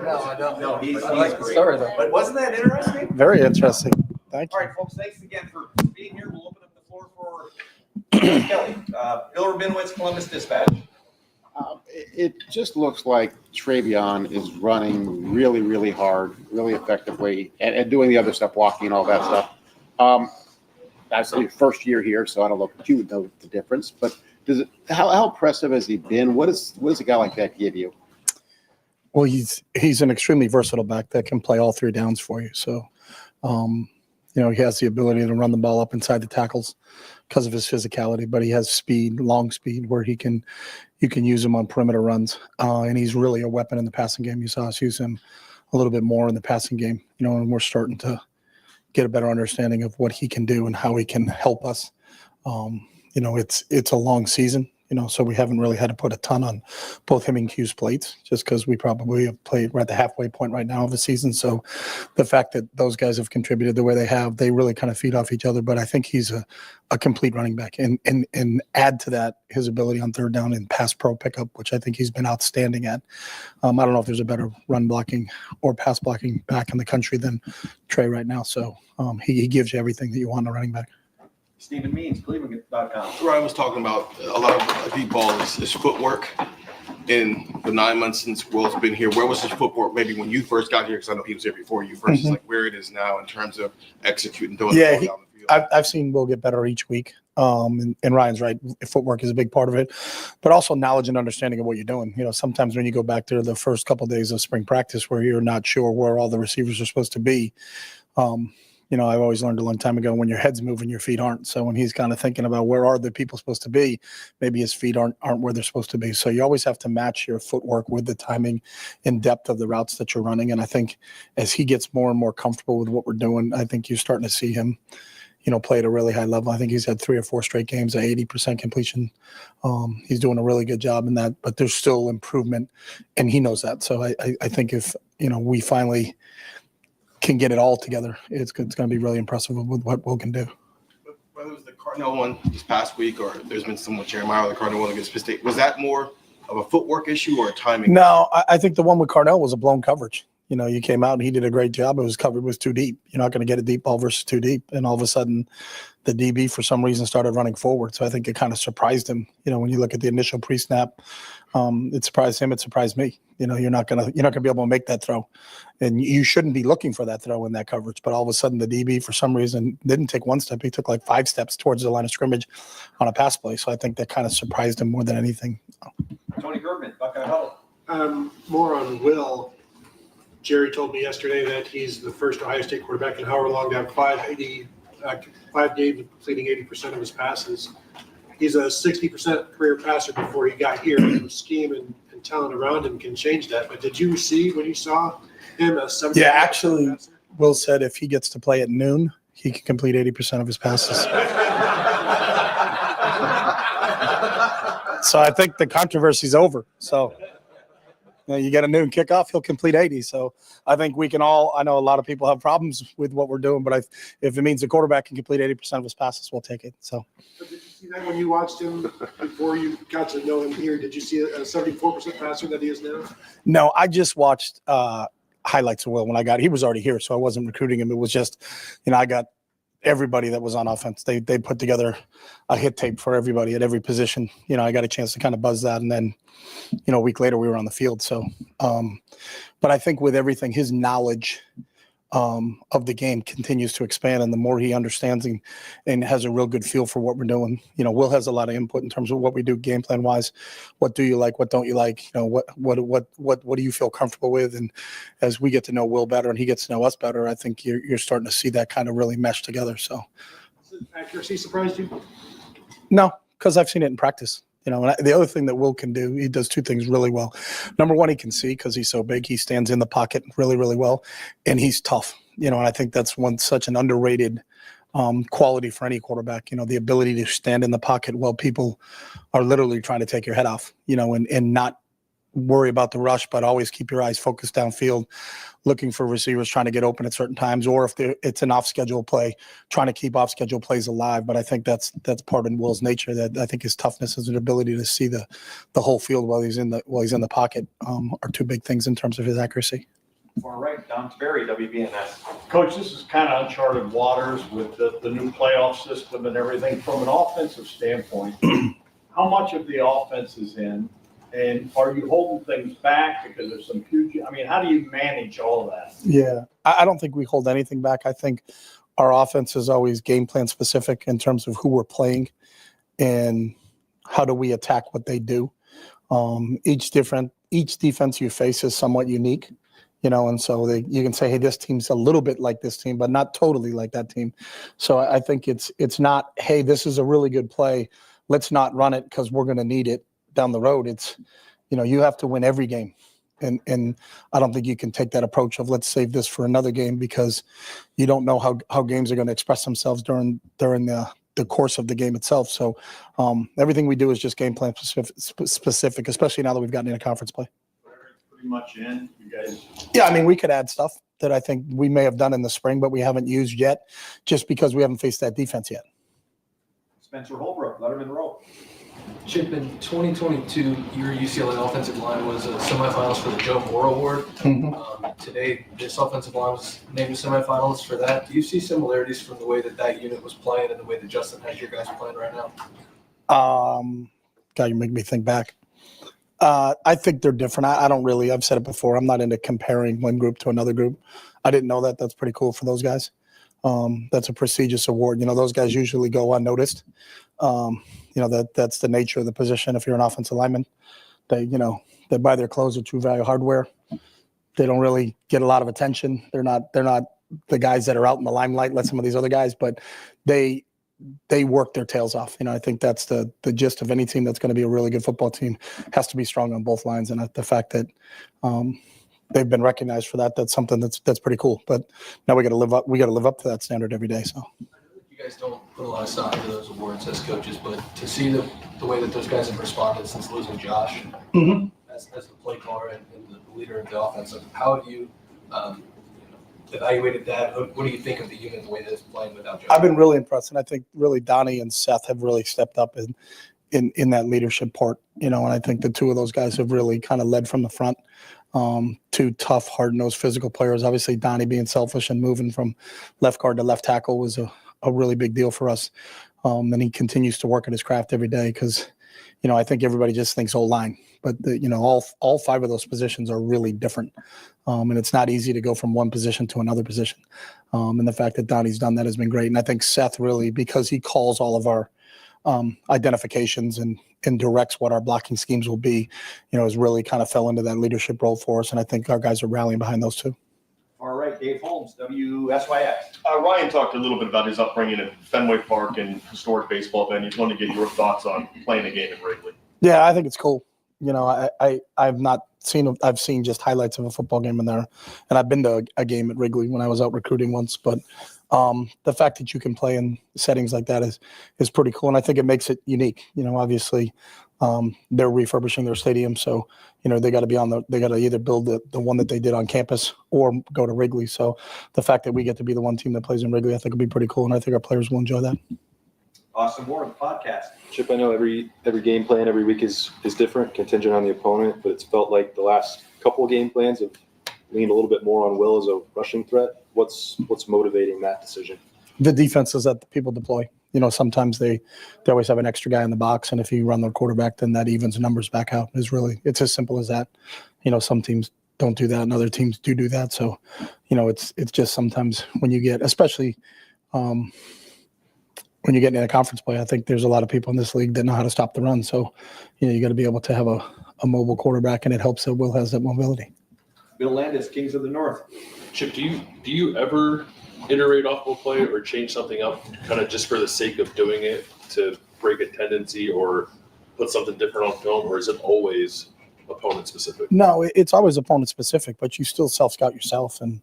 No, I don't. No, he's
I like the story though.
But wasn't that interesting?
Very interesting. Thank
All
you.
right, folks, thanks again for being here. We'll open up the floor for Kelly. Bill Rabinowitz, Columbus Dispatch.
It just looks like Travion is running really, really hard, really effectively, and doing the other stuff, walking and all that stuff. That's his first year here, so I don't know if you would know the difference. But how impressive has he been? What does a guy like that give you?
Well, he's an extremely versatile back that can play all three downs for you. So, he has the ability to run the ball up inside the tackles because of his physicality, but he has speed, long speed, where you can use him on perimeter runs. And he's really a weapon in the passing game. You saw us use him a little bit more in the passing game, and we're starting to get a better understanding of what he can do and how he can help us. It's a long season, so we haven't really had to put a ton on both him and Q's plates just because we probably have played right at the halfway point right now of the season. So the fact that those guys have contributed the way they have, they really kind of feed off each other. But I think he's a complete running back and add to that his ability on third down and pass pro pickup, which I think he's been outstanding at. I don't know if there's a better run blocking or pass blocking back in the country than Trey right now. So he gives you everything that you want in a running back.
Stephen Means, Cleveland.com.
Ryan was talking about a lot of deep ball is footwork. In the 9 months since Will's been here, where was his footwork maybe when you first got here? Because I know he was here before you, versus like where it is now in terms of executing, throwing the ball down the field.
I've seen Will get better each week. And Ryan's right. Footwork is a big part of it, but also knowledge and understanding of what you're doing. Sometimes when you go back to the first couple of days of spring practice where you're not sure where all the receivers are supposed to be, I've always learned a long time ago when your head's moving, your feet aren't. So when he's kind of thinking about where are the people supposed to be, maybe his feet aren't where they're supposed to be. So you always have to match your footwork with the timing and depth of the routes that you're running. And I think as he gets more and more comfortable with what we're doing, I think you're starting to see him, play at a really high level. I think he's had 3 or 4 straight games at 80% completion. He's doing a really good job in that, but there's still improvement, and he knows that. So I think if, we finally can get it all together, it's going to be really impressive with what Will can do.
Whether it was the Cardinal one this past week or there's been some with Jeremiah or the Cardinal one against Pitt State, was that more of a footwork issue or a timing?
No, I think the one with Cardinal was a blown coverage. You came out and he did a great job. It was covered was too deep. You're not going to get a deep ball versus too deep. And all of a sudden the DB for some reason started running forward. So I think it kind of surprised him. When you look at the initial pre-snap, it surprised him. It surprised me. You're not going to be able to make that throw, and you shouldn't be looking for that throw in that coverage. But all of a sudden the DB for some reason didn't take 1 step. He took like 5 steps towards the line of scrimmage on a pass play. So I think that kind of surprised him more than anything.
Tony German, Buckeye Huddle.
More on Will. Jerry told me yesterday that he's the first Ohio State quarterback in however long to have 5 games completing 80% of his passes. He's a 60% career passer before he got here. The scheme and talent around him can change that. But did you see when you saw him a 70%? Yeah,
actually, Will said if he gets to play at noon, he can complete 80% of his passes. So I think the controversy's over. So you get a noon kickoff, he'll complete 80. So I think we can all, I know a lot of people have problems with what we're doing, but if it means the quarterback can complete 80% of his passes, we'll take it. So.
But did you see that when you watched him before you got to know him here? Did you see a 74% passer that he is now?
No, I just watched highlights of Will when I got, he was already here, so I wasn't recruiting him. It was just, I got everybody that was on offense. They put together a hit tape for everybody at every position. I got a chance to kind of buzz that, and then, a week later we were on the field. So, but I think with everything, his knowledge of the game continues to expand, and the more he understands and has a real good feel for what we're doing. Will has a lot of input in terms of what we do game plan wise. What do you like? What don't you like? What do you feel comfortable with? And as we get to know Will better and he gets to know us better, I think you're starting to see that kind of really mesh together. So
accuracy surprised you?
No, because I've seen it in practice. You know, and the other thing that Will can do, he does two things really well. Number one, he can see because he's so big. He stands in the pocket really, really well, and he's tough. You know, and I think that's such an underrated quality for any quarterback. You know, the ability to stand in the pocket while people are literally trying to take your head off. You know, and not worry about the rush, but always keep your eyes focused downfield, looking for receivers trying to get open at certain times, or if it's an off-schedule play, trying to keep off-schedule plays alive. But I think that's part of Will's nature. That I think his toughness is an ability to see the whole field while he's in the pocket are two big things in terms of his accuracy.
Far right, Don Terry, WBNS.
Coach, this is kind of uncharted waters with the new playoff system and everything. From an offensive standpoint, how much of the offense is in? And are you holding things back because there's some huge, I mean, how do you manage all of that?
Yeah, I don't think we hold anything back. I think our offense is always game plan specific in terms of who we're playing and how do we attack what they do. Each defense you face is somewhat unique, you know, and so you can say, hey, this team's a little bit like this team, but not totally like that team. So I think it's not, hey, this is a really good play, let's not run it because we're going to need it down the road. It's, you know, you have to win every game. And I don't think you can take that approach of let's save this for another game because you don't know how games are going to express themselves during the course of the game itself. So everything we do is just game plan specific, especially now that we've gotten into conference play.
Pretty much in, you guys.
Yeah, I mean, we could add stuff that I think we may have done in the spring, but we haven't used yet just because we haven't faced that defense yet.
Spencer Holbrook, Letterman Row.
Chip, in 2022, your UCLA offensive line was semifinals for the Joe Moore Award. Today, this offensive line was named semifinalists for that. Do you see similarities from the way that unit was playing and the way that Justin has your guys playing right now?
God, you make me think back. I think they're different. I don't really, I've said it before, I'm not into comparing one group to another group. I didn't know that. That's pretty cool for those guys. That's a prestigious award. You know, those guys usually go unnoticed. You know, that's the nature of the position. If you're an offensive lineman, they buy their clothes at True Value Hardware. They don't really get a lot of attention. They're not the guys that are out in the limelight like some of these other guys, but they work their tails off. You know, I think that's the gist of any team that's going to be a really good football team has to be strong on both lines. And the fact that they've been recognized for that, that's something that's pretty cool. But now we got to live up to that standard every day. So.
You guys don't put a lot of stock into those awards as coaches, but to see the way that those guys have responded since losing Josh as the play caller and the leader of the offense, how have you evaluated that? What do you think of the unit, the way that it's playing without Josh?
I've been really impressed, and I think really Donnie and Seth have really stepped up in that leadership part. You know, and I think the two of those guys have really kind of led from the front. Two tough, hard-nosed physical players. Obviously, Donnie being selfish and moving from left guard to left tackle was a really big deal for us. And he continues to work at his craft every day because, you know, I think everybody just thinks O-line, but all five of those positions are really different. And it's not easy to go from one position to another position. And the fact that Donnie's done that has been great. And I think Seth really, because he calls all of our identifications and directs what our blocking schemes will be, you know, has really kind of fell into that leadership role for us. And I think our guys are rallying behind those two.
All right, Dave Holmes, WSYX.
Ryan talked a little bit about his upbringing at Fenway Park and historic baseball venues. Want to get your thoughts on playing a game at Wrigley?
Yeah, I think it's cool. You know, I've seen just highlights of a football game in there, and I've been to a game at Wrigley when I was out recruiting once. But the fact that you can play in settings like that is pretty cool, and I think it makes it unique. You know, obviously, they're refurbishing their stadium, so you know they got to either build the one that they did on campus or go to Wrigley. So the fact that we get to be the one team that plays in Wrigley, I think will be pretty cool, and I think our players will enjoy that.
Austin Moore, the podcast.
Chip, I know every game plan every week is different, contingent on the opponent, but it's felt like the last couple of game plans have leaned a little bit more on Will as a rushing threat. What's motivating that decision?
The defenses that the people deploy. You know, sometimes they always have an extra guy in the box, and if you run their quarterback, then that evens the numbers back out. It's as simple as that. You know, some teams don't do that, and other teams do that. So, you know, it's just sometimes when you get, especially when you get in a conference play, I think there's a lot of people in this league that know how to stop the run. So, you know, you got to be able to have a mobile quarterback, and it helps that Will has that mobility.
Bill Landis, Kings of the North.
Chip, do you ever iterate off of a play or change something up kind of just for the sake of doing it to break a tendency or put something different on film, or is it always opponent specific?
No, it's always opponent specific, but you still self-scout yourself and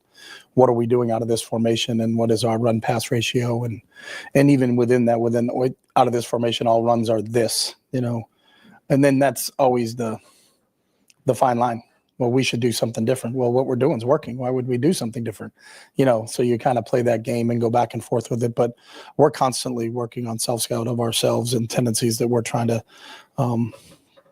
what are we doing out of this formation and what is our run pass ratio, and even within that, out of this formation, all runs are this, and then that's always the fine line. Well, we should do something different. Well, what we're doing is working. Why would we do something different? So you kind of play that game and go back and forth with it. But we're constantly working on self-scout of ourselves and tendencies that we're trying to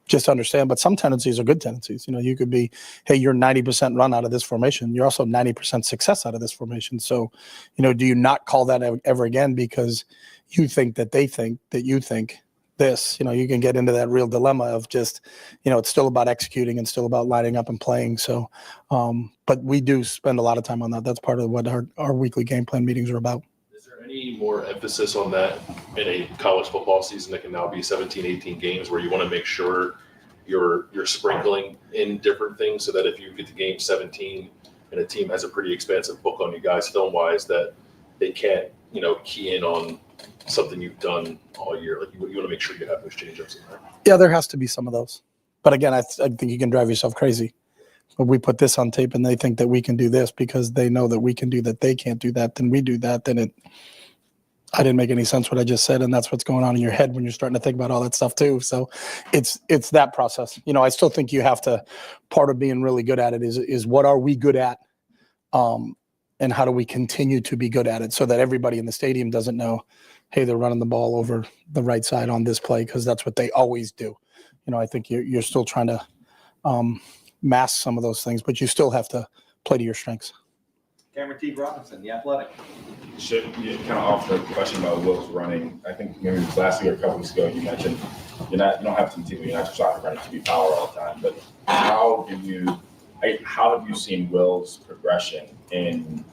just understand. But some tendencies are good tendencies. You could be, hey, you're 90% run out of this formation. You're also 90% success out of this formation. So, do you not call that ever again because you think that they think that you think this? You can get into that real dilemma of just, it's still about executing and still about lining up and playing. So, but we do spend a lot of time on that. That's part of what our weekly game plan meetings are about.
Is there any more emphasis on that in a college football season that can now be 17, 18 games where you want to make sure you're sprinkling in different things so that if you get to game 17 and a team has a pretty expansive book on you guys film wise that they can't, key in on something you've done all year? Like you want to make sure you have those change-ups in there.
Yeah, there has to be some of those. But again, I think you can drive yourself crazy. When we put this on tape and they think that we can do this because they know that we can do that, they can't do that, then we do that, then I didn't make any sense what I just said, and that's what's going on in your head when you're starting to think about all that stuff too. So it's that process. I still think you have to, part of being really good at it is what are we good at? And how do we continue to be good at it so that everybody in the stadium doesn't know, hey, they're running the ball over the right side on this play because that's what they always do. I think you're still trying to mask some of those things, but you still have to play to your strengths.
Cameron T. Robinson, The Athletic.
Should you kind of off the question about Will's running? I think maybe last year, a couple weeks ago, you mentioned you don't have to you're not just running to be power all the time. But how have you seen Will's progression in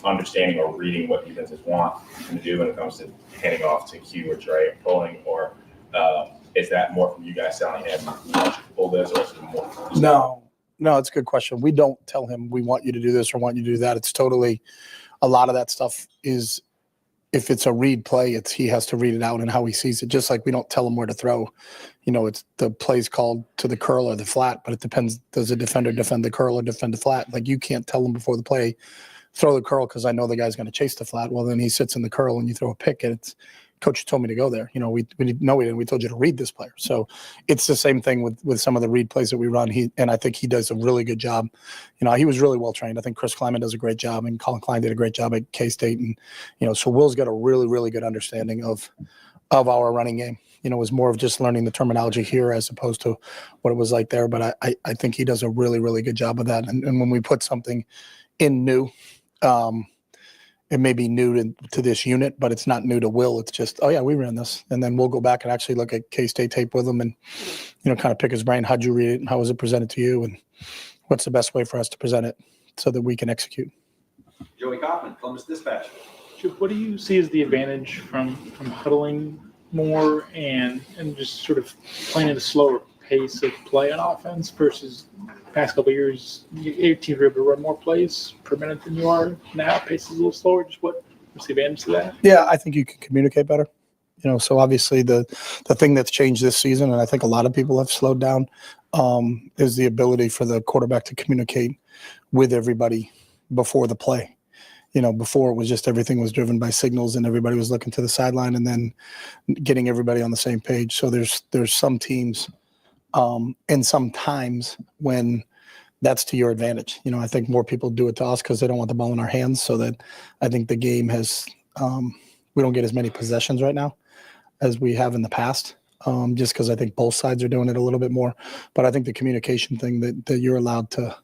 understanding or reading what defenses want him to do when it comes to handing off to Q or Dre and pulling, or is that more from you guys telling him we want you to pull this, or is it more?
No, it's a good question. We don't tell him we want you to do this or want you to do that. It's totally, a lot of that stuff is, if it's a read play, he has to read it out and how he sees it. Just like we don't tell him where to throw. It's the play's called to the curl or the flat, but it depends. Does the defender defend the curl or defend the flat? Like you can't tell him before the play, throw the curl because I know the guy's going to chase the flat. Well, then he sits in the curl and you throw a pick and it's, coach told me to go there. We didn't. We told you to read this player. So it's the same thing with some of the read plays that we run. And I think he does a really good job. He was really well trained. I think Chris Kleiman does a great job, and Colin Klein did a great job at K-State. And so Will's got a really, really good understanding of our running game. It was more of just learning the terminology here as opposed to what it was like there. But I think he does a really, really good job of that. And when we put something in new, it may be new to this unit, but it's not new to Will. It's just, oh yeah, we ran this. And then we'll go back and actually look at K-State tape with him and, kind of pick his brain. How'd you read it? And how was it presented to you? And what's the best way for us to present it so that we can execute?
Joey Kaufman, Columbus Dispatch.
What do you see as the advantage from huddling more and just sort of playing at a slower pace of play on offense versus past couple of years? Your teams are able to run more plays per minute than you are now. Pace is a little slower. Just what's the advantage to that?
Yeah, I think you can communicate better. So obviously the thing that's changed this season, and I think a lot of people have slowed down, is the ability for the quarterback to communicate with everybody before the play. Before it was just everything was driven by signals and everybody was looking to the sideline and then getting everybody on the same page. So there's some teams and sometimes when that's to your advantage. I think more people do it to us because they don't want the ball in our hands. So that I think the game has, we don't get as many possessions right now as we have in the past, just because I think both sides are doing it a little bit more. But I think the communication thing that you're allowed to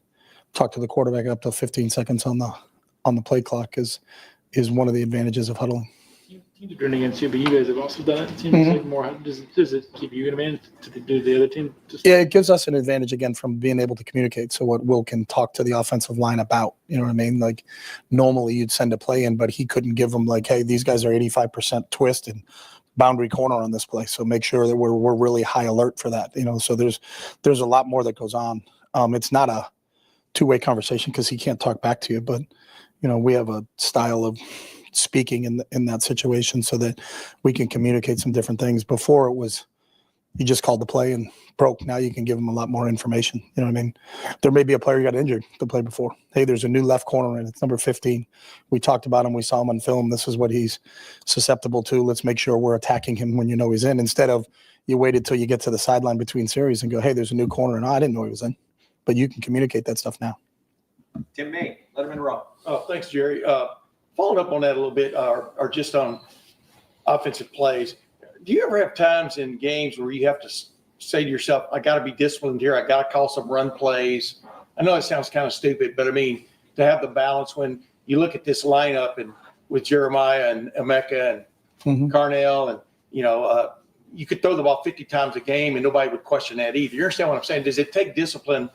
talk to the quarterback up to 15 seconds on the play clock is one of the advantages of huddling.
Teams are doing against you, but you guys have also done it. It seems like more. Does it give you an advantage to do the other team?
Yeah, it gives us an advantage again from being able to communicate. So what Will can talk to the offensive line about, you know what I mean? Like normally you'd send a play in, but he couldn't give them like, hey, these guys are 85% twist and boundary corner on this play. So make sure that we're really high alert for that. So there's a lot more that goes on. It's not a two-way conversation because he can't talk back to you, but we have a style of speaking in that situation so that we can communicate some different things. Before it was, you just called the play and broke. Now you can give them a lot more information. You know what I mean? There may be a player who got injured the play before. Hey, there's a new left corner and it's number 15. We talked about him. We saw him on film. This is what he's susceptible to. Let's make sure we're attacking him when he's in, instead of you waited till you get to the sideline between series and go, hey, there's a new corner. And I didn't know he was in. But you can communicate that stuff now.
Tim May, Letterman Row.
Oh, thanks, Jerry. Following up on that a little bit, or just on offensive plays, do you ever have times in games where you have to say to yourself, I got to be disciplined here. I got to call some run plays. I know it sounds kind of stupid, but I mean, to have the balance when you look at this lineup and with Jeremiah and Emeka and Carnell, and, you could throw the ball 50 times a game and nobody would question that either. You understand what I'm saying? Does it take discipline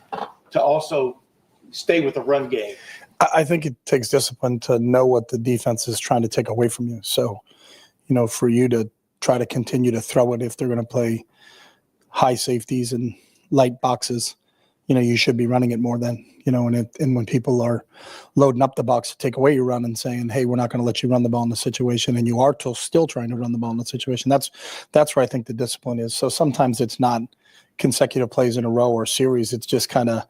to also stay with the run game?
I think it takes discipline to know what the defense is trying to take away from you. So, for you to try to continue to throw it, if they're going to play high safeties and light boxes, you should be running it more than, and when people are loading up the box to take away your run and saying, hey, we're not going to let you run the ball in the situation, and you are still trying to run the ball in the situation. That's where I think the discipline is. So sometimes it's not consecutive plays in a row or series. It's just kind of,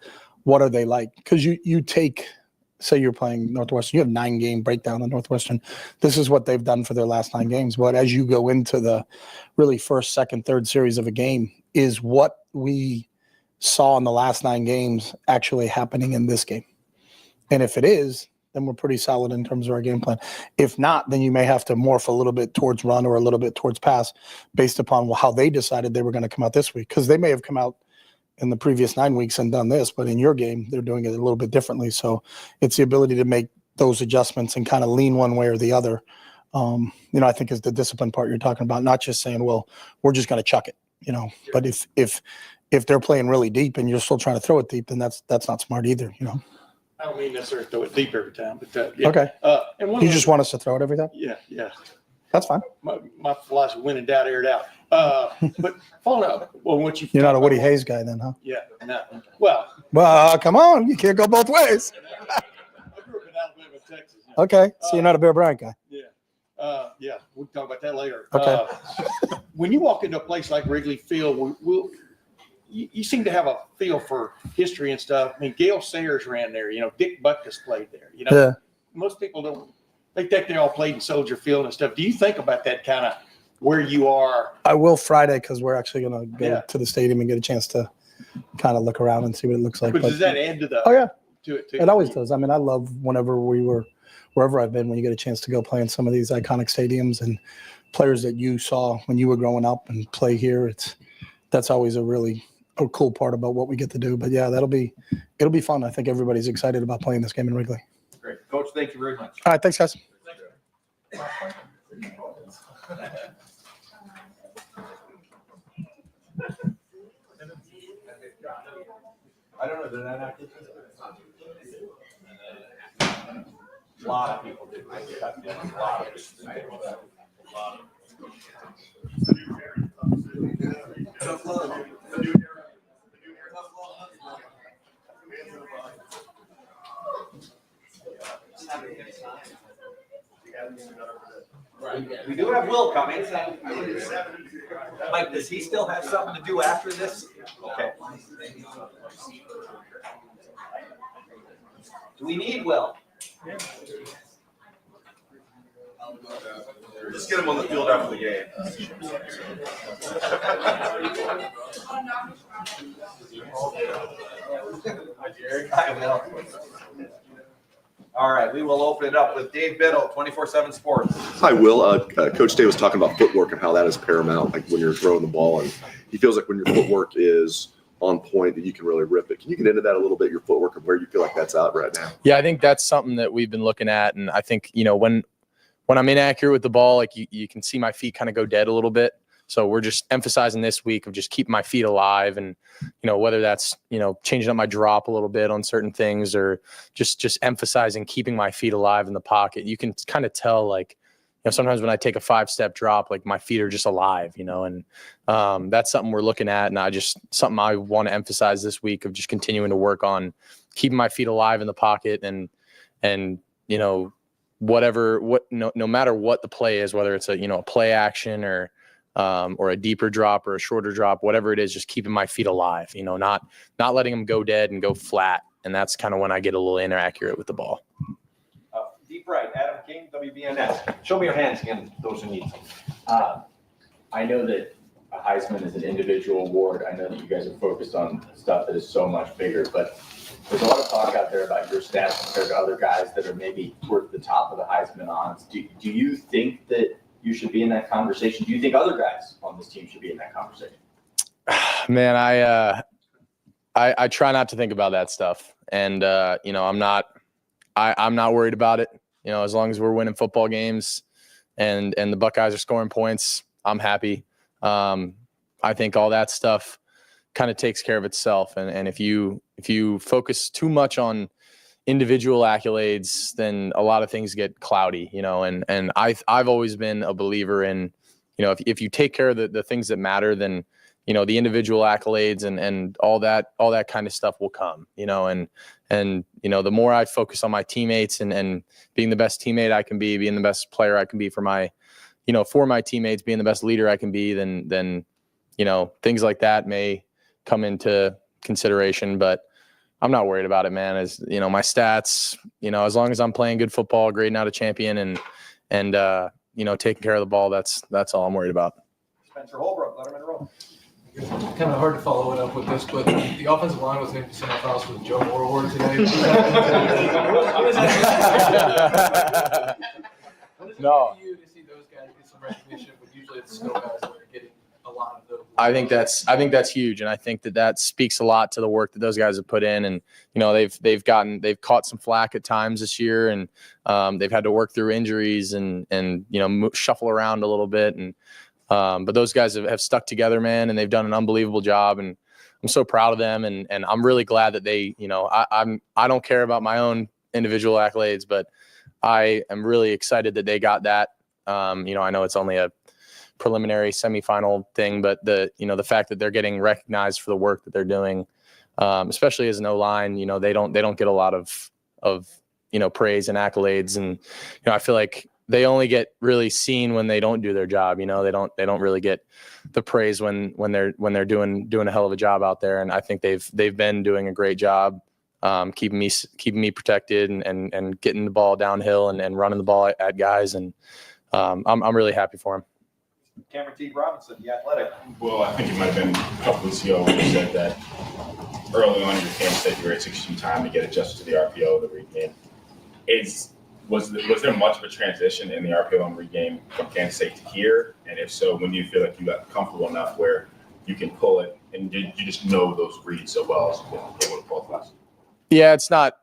what are they like? Because you take, say you're playing Northwestern, you have 9-game breakdown on Northwestern. This is what they've done for their last 9 games. But as you go into the really first, second, third series of a game, is what we saw in the last 9 games actually happening in this game? And if it is, then we're pretty solid in terms of our game plan. If not, then you may have to morph a little bit towards run or a little bit towards pass based upon how they decided they were going to come out this week. Because they may have come out in the previous 9 weeks and done this, but in your game, they're doing it a little bit differently. So it's the ability to make those adjustments and kind of lean one way or the other. I think is the discipline part you're talking about, not just saying, well, we're just going to chuck it, but if they're playing really deep and you're still trying to throw it deep, then that's not smart either,
I don't mean necessarily throw it deep every time, but yeah.
Okay.
And
You just want us to throw it every time?
Yeah.
That's fine.
My philosophy, when in doubt, air it out. But following up on what
You're not a Woody Hayes guy then, huh?
Yeah, no. Well,
Come on. You can't go both ways.
I grew up in Alabama, Texas.
Okay. So you're not a Bear Bryant guy.
Yeah, we'll talk about that later.
Okay.
When you walk into a place like Wrigley Field, you seem to have a feel for history and stuff. I mean, Gale Sayers ran there. Dick Butkus played there.
Yeah.
Most people don't. They think they all played in Soldier Field and stuff. Do you think about that kind of where you are?
I will Friday because we're actually going to go to the stadium and get a chance to kind of look around and see what it looks like.
But does that add to the?
Oh yeah.
To it too.
It always does. I mean, I love wherever I've been, when you get a chance to go play in some of these iconic stadiums and players that you saw when you were growing up and play here. That's always a cool part about what we get to do. But yeah, it'll be fun. I think everybody's excited about playing this game in Wrigley.
Great. Coach, thank you very much.
All right. Thanks, guys.
I don't know, did I not get this? A lot of people did. A lot of We do have Will coming. Mike, does he still have something to do after this? Okay. Do we need Will?
Just get him on the field after the game.
Hi, Jerry. Hi, Will. All right, we will open it up with Dave Biddle, 24/7 Sports.
Hi, Will. Coach Day was talking about footwork and how that is paramount, like when you're throwing the ball. And he feels like when your footwork is on point that you can really rip it. Can you get into that a little bit, your footwork and where you feel like that's out right now?
Yeah, I think that's something that we've been looking at. And I think, when I'm inaccurate with the ball, like you can see my feet kind of go dead a little bit. So we're just emphasizing this week of just keeping my feet alive, and whether that's changing up my drop a little bit on certain things, or just emphasizing keeping my feet alive in the pocket. You can kind of tell, like, sometimes when I take a 5-step drop, like my feet are just alive, and that's something we're looking at, and something I want to emphasize this week of just continuing to work on keeping my feet alive in the pocket and no matter what the play is, whether it's a play action or a deeper drop or a shorter drop, whatever it is, just keeping my feet alive, not letting them go dead and go flat. And that's kind of when I get a little inaccurate with the ball.
Deep right, Adam King, WBNS. Show me your hands again, those who need some.
I know that a Heisman is an individual award. I know that you guys are focused on stuff that is so much bigger, but there's a lot of talk out there about your stats compared to other guys that are maybe towards the top of the Heisman odds. Do you think that you should be in that conversation? Do you think other guys on this team should be in that conversation?
Man, I try not to think about that stuff. And, I'm not worried about it. As long as we're winning football games and the Buckeyes are scoring points, I'm happy. I think all that stuff kind of takes care of itself. And if you focus too much on individual accolades, then a lot of things get cloudy, and I've always been a believer in, if you take care of the things that matter, then, the individual accolades and all that kind of stuff will come, and the more I focus on my teammates and being the best teammate I can be, being the best player I can be for my teammates, being the best leader I can be, then things like that may come into consideration, but I'm not worried about it, man. As my stats, as long as I'm playing good football, grading out a champion and taking care of the ball, that's all I'm worried about.
Spencer Holbrook, Letterman Row.
Kind of hard to follow it up with this, but the offensive line was named semifinals with Joe Morhord today.
No.
To see those guys get some recognition, but usually it's skill guys that are getting a lot of those.
I think that's huge, and I think that speaks a lot to the work that those guys have put in. And they've caught some flack at times this year, and they've had to work through injuries and shuffle around a little bit. And but those guys have stuck together, man, and they've done an unbelievable job. And I'm so proud of them, and I'm really glad that they, I don't care about my own individual accolades, but I am really excited that they got that. I know it's only a preliminary semifinal thing, but the fact that they're getting recognized for the work that they're doing, especially as an O-line, they don't get a lot of praise and accolades. And, I feel like they only get really seen when they don't do their job. They don't really get the praise when they're doing a hell of a job out there. And I think they've been doing a great job, keeping me protected and getting the ball downhill and running the ball at guys. And I'm really happy for them.
Cameron T. Robinson, The Athletic.
Well, I think it might have been a couple weeks ago when you said that early on in your camp said you were taking time to get adjusted to the RPO, the read game. Was there much of a transition in the RPO and read game from Kansas State to here? And if so, when do you feel like you got comfortable enough where you can pull it and you just know those reads so well as you've been able to pull class?
Yeah, it's not.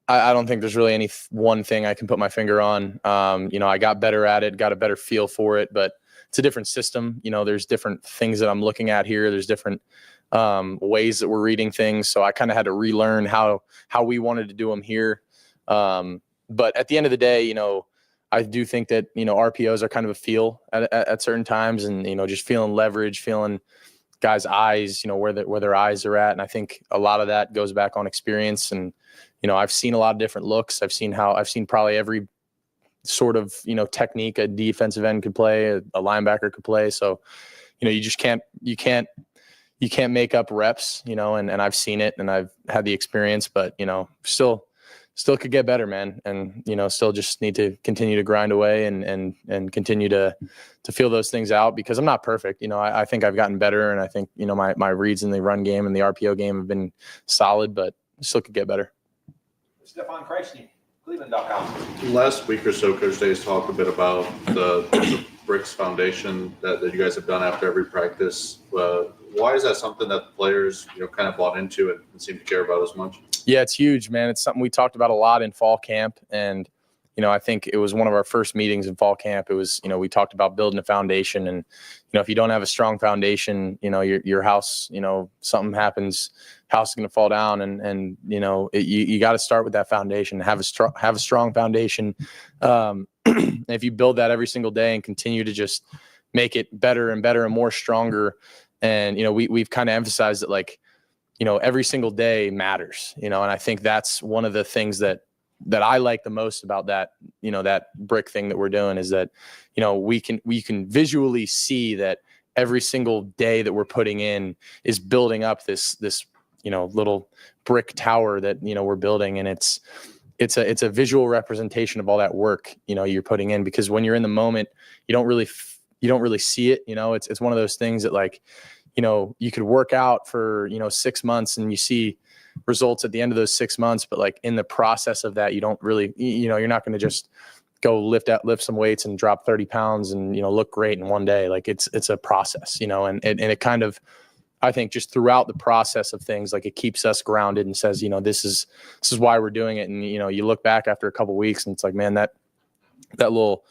I don't think there's really any one thing I can put my finger on. I got better at it, got a better feel for it, but it's a different system. There's different things that I'm looking at here. There's different ways that we're reading things. So I kind of had to relearn how we wanted to do them here. But at the end of the day, I do think that, RPOs are kind of a feel at certain times, and, just feeling leverage, feeling guys' eyes, where their eyes are at. And I think a lot of that goes back on experience. And, I've seen a lot of different looks. I've seen probably every sort of, technique a defensive end could play, a linebacker could play. So, you just can't make up reps, and I've seen it and I've had the experience, but, still could get better, man. And, still just need to continue to grind away and continue to feel those things out, because I'm not perfect. I think I've gotten better, and I think, my reads in the run game and the RPO game have been solid, but still could get better.
Stefan Kreisny, Cleveland.com.
Last week or so, Coach Day has talked a bit about the Bricks Foundation that you guys have done after every practice. Why is that something that the players, kind of bought into and seem to care about as much?
Yeah, it's huge, man. It's something we talked about a lot in fall camp. And, I think it was one of our first meetings in fall camp. It was, we talked about building a foundation, and, if you don't have a strong foundation, your house, something happens, house is going to fall down, and you got to start with that foundation, have a strong foundation. If you build that every single day and continue to just make it better and better and more stronger. And, we've kind of emphasized that, like, every single day matters, and I think that's one of the things that, that I like the most about that, that brick thing that we're doing is that, we can visually see that every single day that we're putting in is building up this little brick tower that, we're building. And it's a visual representation of all that work, you're putting in, because when you're in the moment, you don't really see it. It's one of those things that, like, you could work out for, 6 months and you see results at the end of those 6 months, but like in the process of that, you don't really, you're not going to just go lift some weights and drop 30 pounds and, look great in one day. Like it's a process, and it kind of, I think just throughout the process of things, like it keeps us grounded and says, this is why we're doing it. And, you look back after a couple of weeks and it's like, man, that little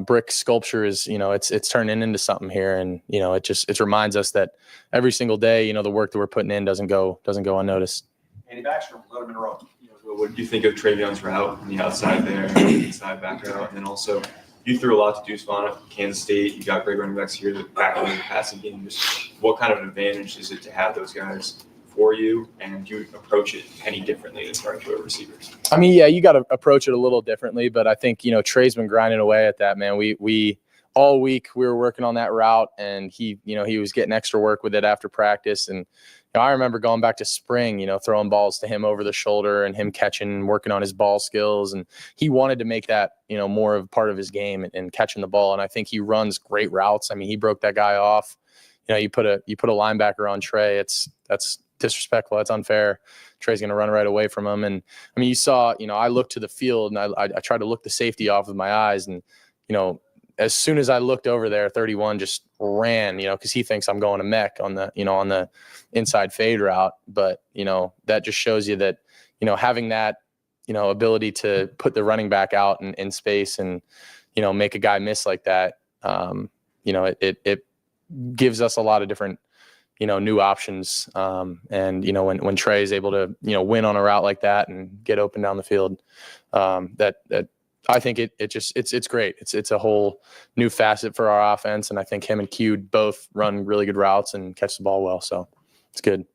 brick sculpture is, it's turning into something here. And, it reminds us that every single day, the work that we're putting in doesn't go unnoticed.
Andy Baxter, let him in a row.
What do you think of Travion's route on the outside there, inside back route? And then also, you threw a lot to Deuce Vaughn at Kansas State. You got great running backs here back in the passing game. Just what kind of an advantage is it to have those guys for you? And do you approach it any differently than starting to receivers?
I mean, yeah, you got to approach it a little differently, but I think, Trey's been grinding away at that, man. We all week we were working on that route, and he was getting extra work with it after practice. And I remember going back to spring, throwing balls to him over the shoulder and him catching, working on his ball skills. And he wanted to make that, more of part of his game and catching the ball. And I think he runs great routes. I mean, he broke that guy off. You put a linebacker on Trey. That's disrespectful. That's unfair. Trey's going to run right away from him. And I mean, you saw, I looked to the field and I tried to look the safety off with my eyes. And, as soon as I looked over there, 31 just ran, because he thinks I'm going to mech on the inside fade route. But, that just shows you that, having that, ability to put the running back out in space and, make a guy miss like that, it gives us a lot of different, new options. And, when Trey is able to, win on a route like that and get open down the field, that I think it's great. It's a whole new facet for our offense. And I think him and Q both run really good routes and catch the ball well. So it's good.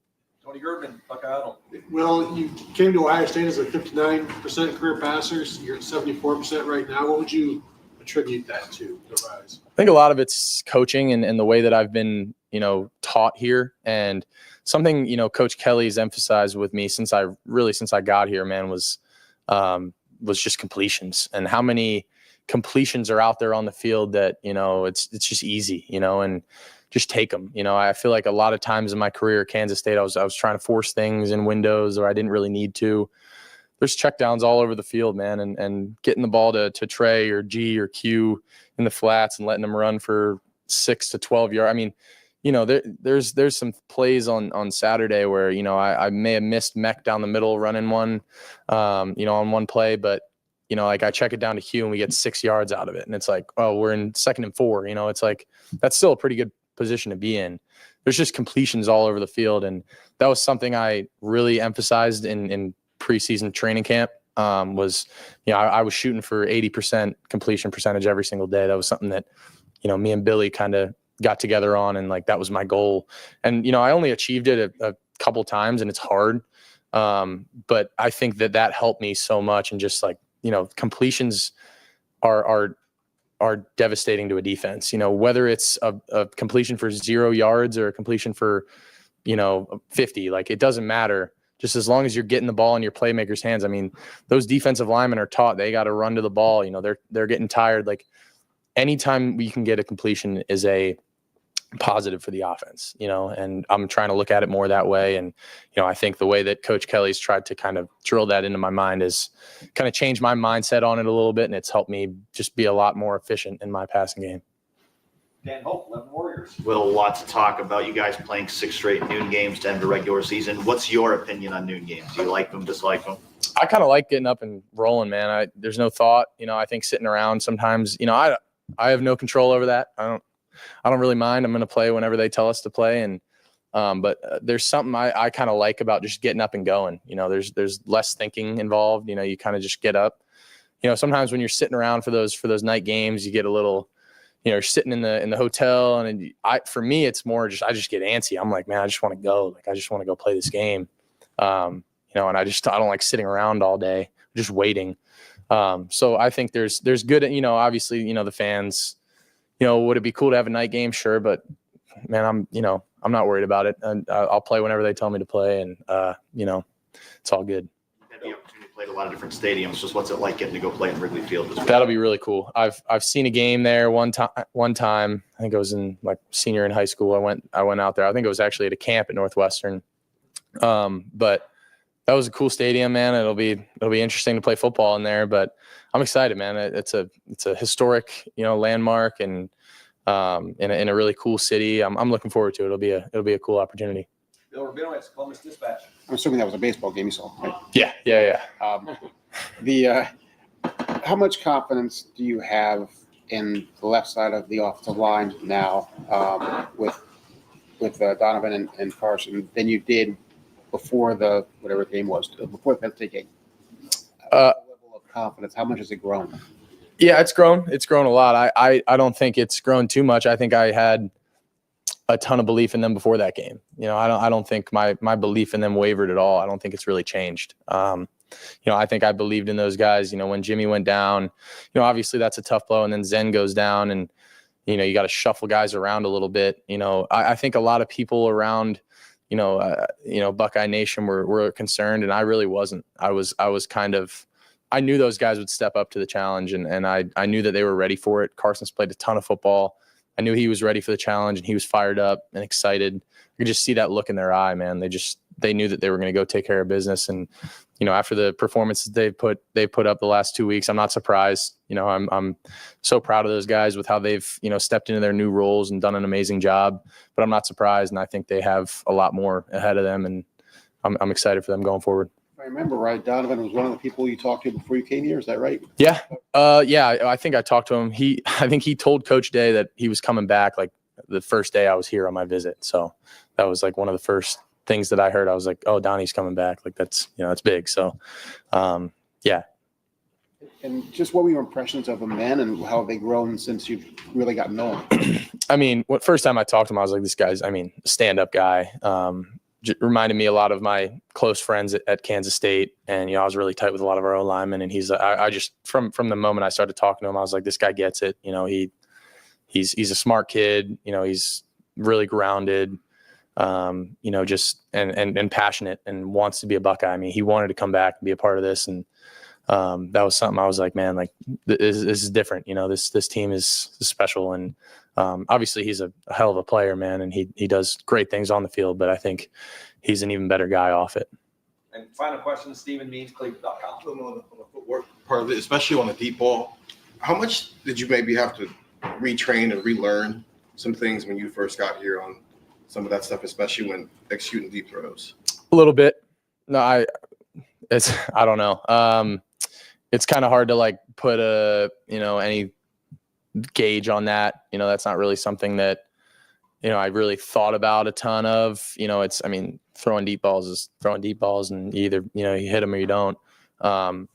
Tony Girdman, Buckeye Huddle.
Well, you came to Ohio State as a 59% career passer. So you're at 74% right now. What would you attribute that to, the rise?
I think a lot of it's coaching and the way that I've been, taught here. And something, Coach Kelly's emphasized with me since I got here, man, was just completions, and how many completions are out there on the field that, it's just easy, and just take them. I feel like a lot of times in my career at Kansas State, I was trying to force things in windows or I didn't really need to. There's checkdowns all over the field, man, and getting the ball to Trey or G or Q in the flats and letting them run for 6 to 12 yards. I mean, there's some plays on Saturday where, I may have missed mech down the middle running one, on one play, but, like I check it down to Hugh and we get 6 yards out of it. And it's like, oh, we're in 2nd and 4, it's like, that's still a pretty good position to be in. There's just completions all over the field. And that was something I really emphasized in preseason training camp. I was shooting for 80% completion percentage every single day. That was something that, me and Billy kind of got together on, and like that was my goal. And I only achieved it a couple times, and it's hard, but I think that helped me so much. And just like, completions are devastating to a defense, whether it's a completion for 0 yards or a completion for 50, like it doesn't matter, just as long as you're getting the ball in your playmakers' hands. I mean, those defensive linemen are taught they got to run to the ball. They're getting tired. Like anytime we can get a completion is a positive for the offense, and I'm trying to look at it more that way. And, I think the way that Coach Kelly's tried to kind of drill that into my mind is kind of change my mindset on it a little bit. And it's helped me just be a lot more efficient in my passing game.
Dan Hope, 11 Warriors.
Will, lots of talk about you guys playing 6 straight noon games to end the regular season. What's your opinion on noon games? Do you like them, dislike them?
I kind of like getting up and rolling, man. There's no thought, I think sitting around sometimes, I have no control over that. I don't really mind. I'm going to play whenever they tell us to play. And, but there's something I kind of like about just getting up and going. There's less thinking involved. You kind of just get up. Sometimes when you're sitting around for those night games, you get a little, you're sitting in the hotel, and for me, it's more just I just get antsy. I'm like, man, I just want to go. Like I just want to go play this game. And I don't like sitting around all day just waiting. So I think there's good, obviously, the fans, would it be cool to have a night game? Sure. But man, I'm not worried about it. And I'll play whenever they tell me to play. And, it's all good.
You've had the opportunity to play at a lot of different stadiums. Just what's it like getting to go play in Wrigley Field as well?
That'll be really cool. I've seen a game there one time. I think I was in my senior in high school. I went out there. I think it was actually at a camp at Northwestern. But that was a cool stadium, man. It'll be interesting to play football in there, but I'm excited, man. It's a historic, landmark and in a really cool city. I'm looking forward to it. It'll be a cool opportunity.
Bill Rabinowitz, Columbus Dispatch.
I'm assuming that was a baseball game you saw, right?
Yeah.
How much confidence do you have in the left side of the offensive line now with Donovan and Carson than you did before the whatever game was, before the Penn State game? Level of confidence, how much has it grown?
Yeah, it's grown. It's grown a lot. I don't think it's grown too much. I think I had a ton of belief in them before that game. I don't think my belief in them wavered at all. I don't think it's really changed. I think I believed in those guys, when Jimmy went down, obviously that's a tough blow, and then Zen goes down and, you got to shuffle guys around a little bit. I think a lot of people around, Buckeye Nation were concerned, and I really wasn't. I was I knew those guys would step up to the challenge, and I knew that they were ready for it. Carson's played a ton of football. I knew he was ready for the challenge, and he was fired up and excited. You could just see that look in their eye, man. They knew that they were going to go take care of business. And, after the performances they've put up the last 2 weeks, I'm not surprised. I'm so proud of those guys with how they've, stepped into their new roles and done an amazing job, but I'm not surprised. And I think they have a lot more ahead of them, and I'm excited for them going forward.
If I remember right, Donovan was one of the people you talked to before you came here. Is that right?
Yeah. I think I talked to him. I think he told Coach Day that he was coming back like the first day I was here on my visit. So that was like one of the first things that I heard. I was like, oh, Donnie's coming back. Like that's big. So, yeah.
And just what were your impressions of them then, and how have they grown since you've really gotten to know them?
First time I talked to him, I was like, this guy's, stand-up guy. Reminded me a lot of my close friends at Kansas State. And, I was really tight with a lot of our O linemen. And I just, from the moment I started talking to him, I was like, this guy gets it. He's a smart kid. He's really grounded, just, and passionate and wants to be a Buckeye. He wanted to come back and be a part of this. And, that was something I was like, man, like this is different. This team is special. And, obviously he's a hell of a player, man. And he does great things on the field, but I think he's an even better guy off it.
And final question, Stephen Means, Cleveland.com.
On the footwork part of it, especially on the deep ball, how much did you maybe have to retrain and relearn some things when you first got here on some of that stuff, especially when executing deep throws?
A little bit. No, I don't know. It's kind of hard to like put any gauge on that. That's not really something that, I really thought about a ton of. Throwing deep balls is throwing deep balls, and either, you hit them or you don't. I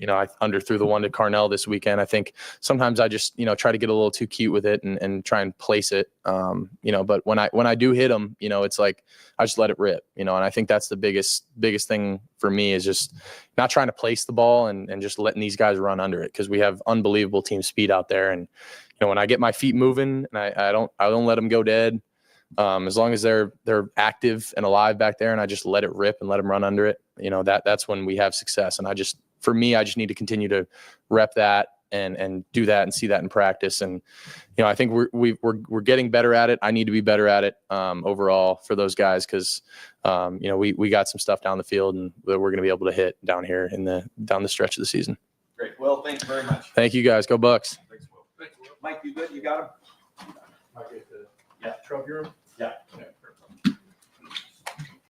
underthrew the one to Carnell this weekend. I think sometimes I just, try to get a little too cute with it and try and place it. But when I do hit them, it's like, I just let it rip, and I think that's the biggest thing for me is just not trying to place the ball and just letting these guys run under it. Cause we have unbelievable team speed out there. And, when I get my feet moving and I don't let them go dead. As long as they're active and alive back there and I just let it rip and let them run under it, that's when we have success. And I just need to continue to rep that and do that and see that in practice. And, I think we're getting better at it. I need to be better at it overall for those guys. Cause we got some stuff down the field and that we're going to be able to hit down here down the stretch of the season.
Great. Will, thank you very much.
Thank you guys. Go Bucks.
Mike, you good? You got him?
Yeah. Trophy room?
Yeah.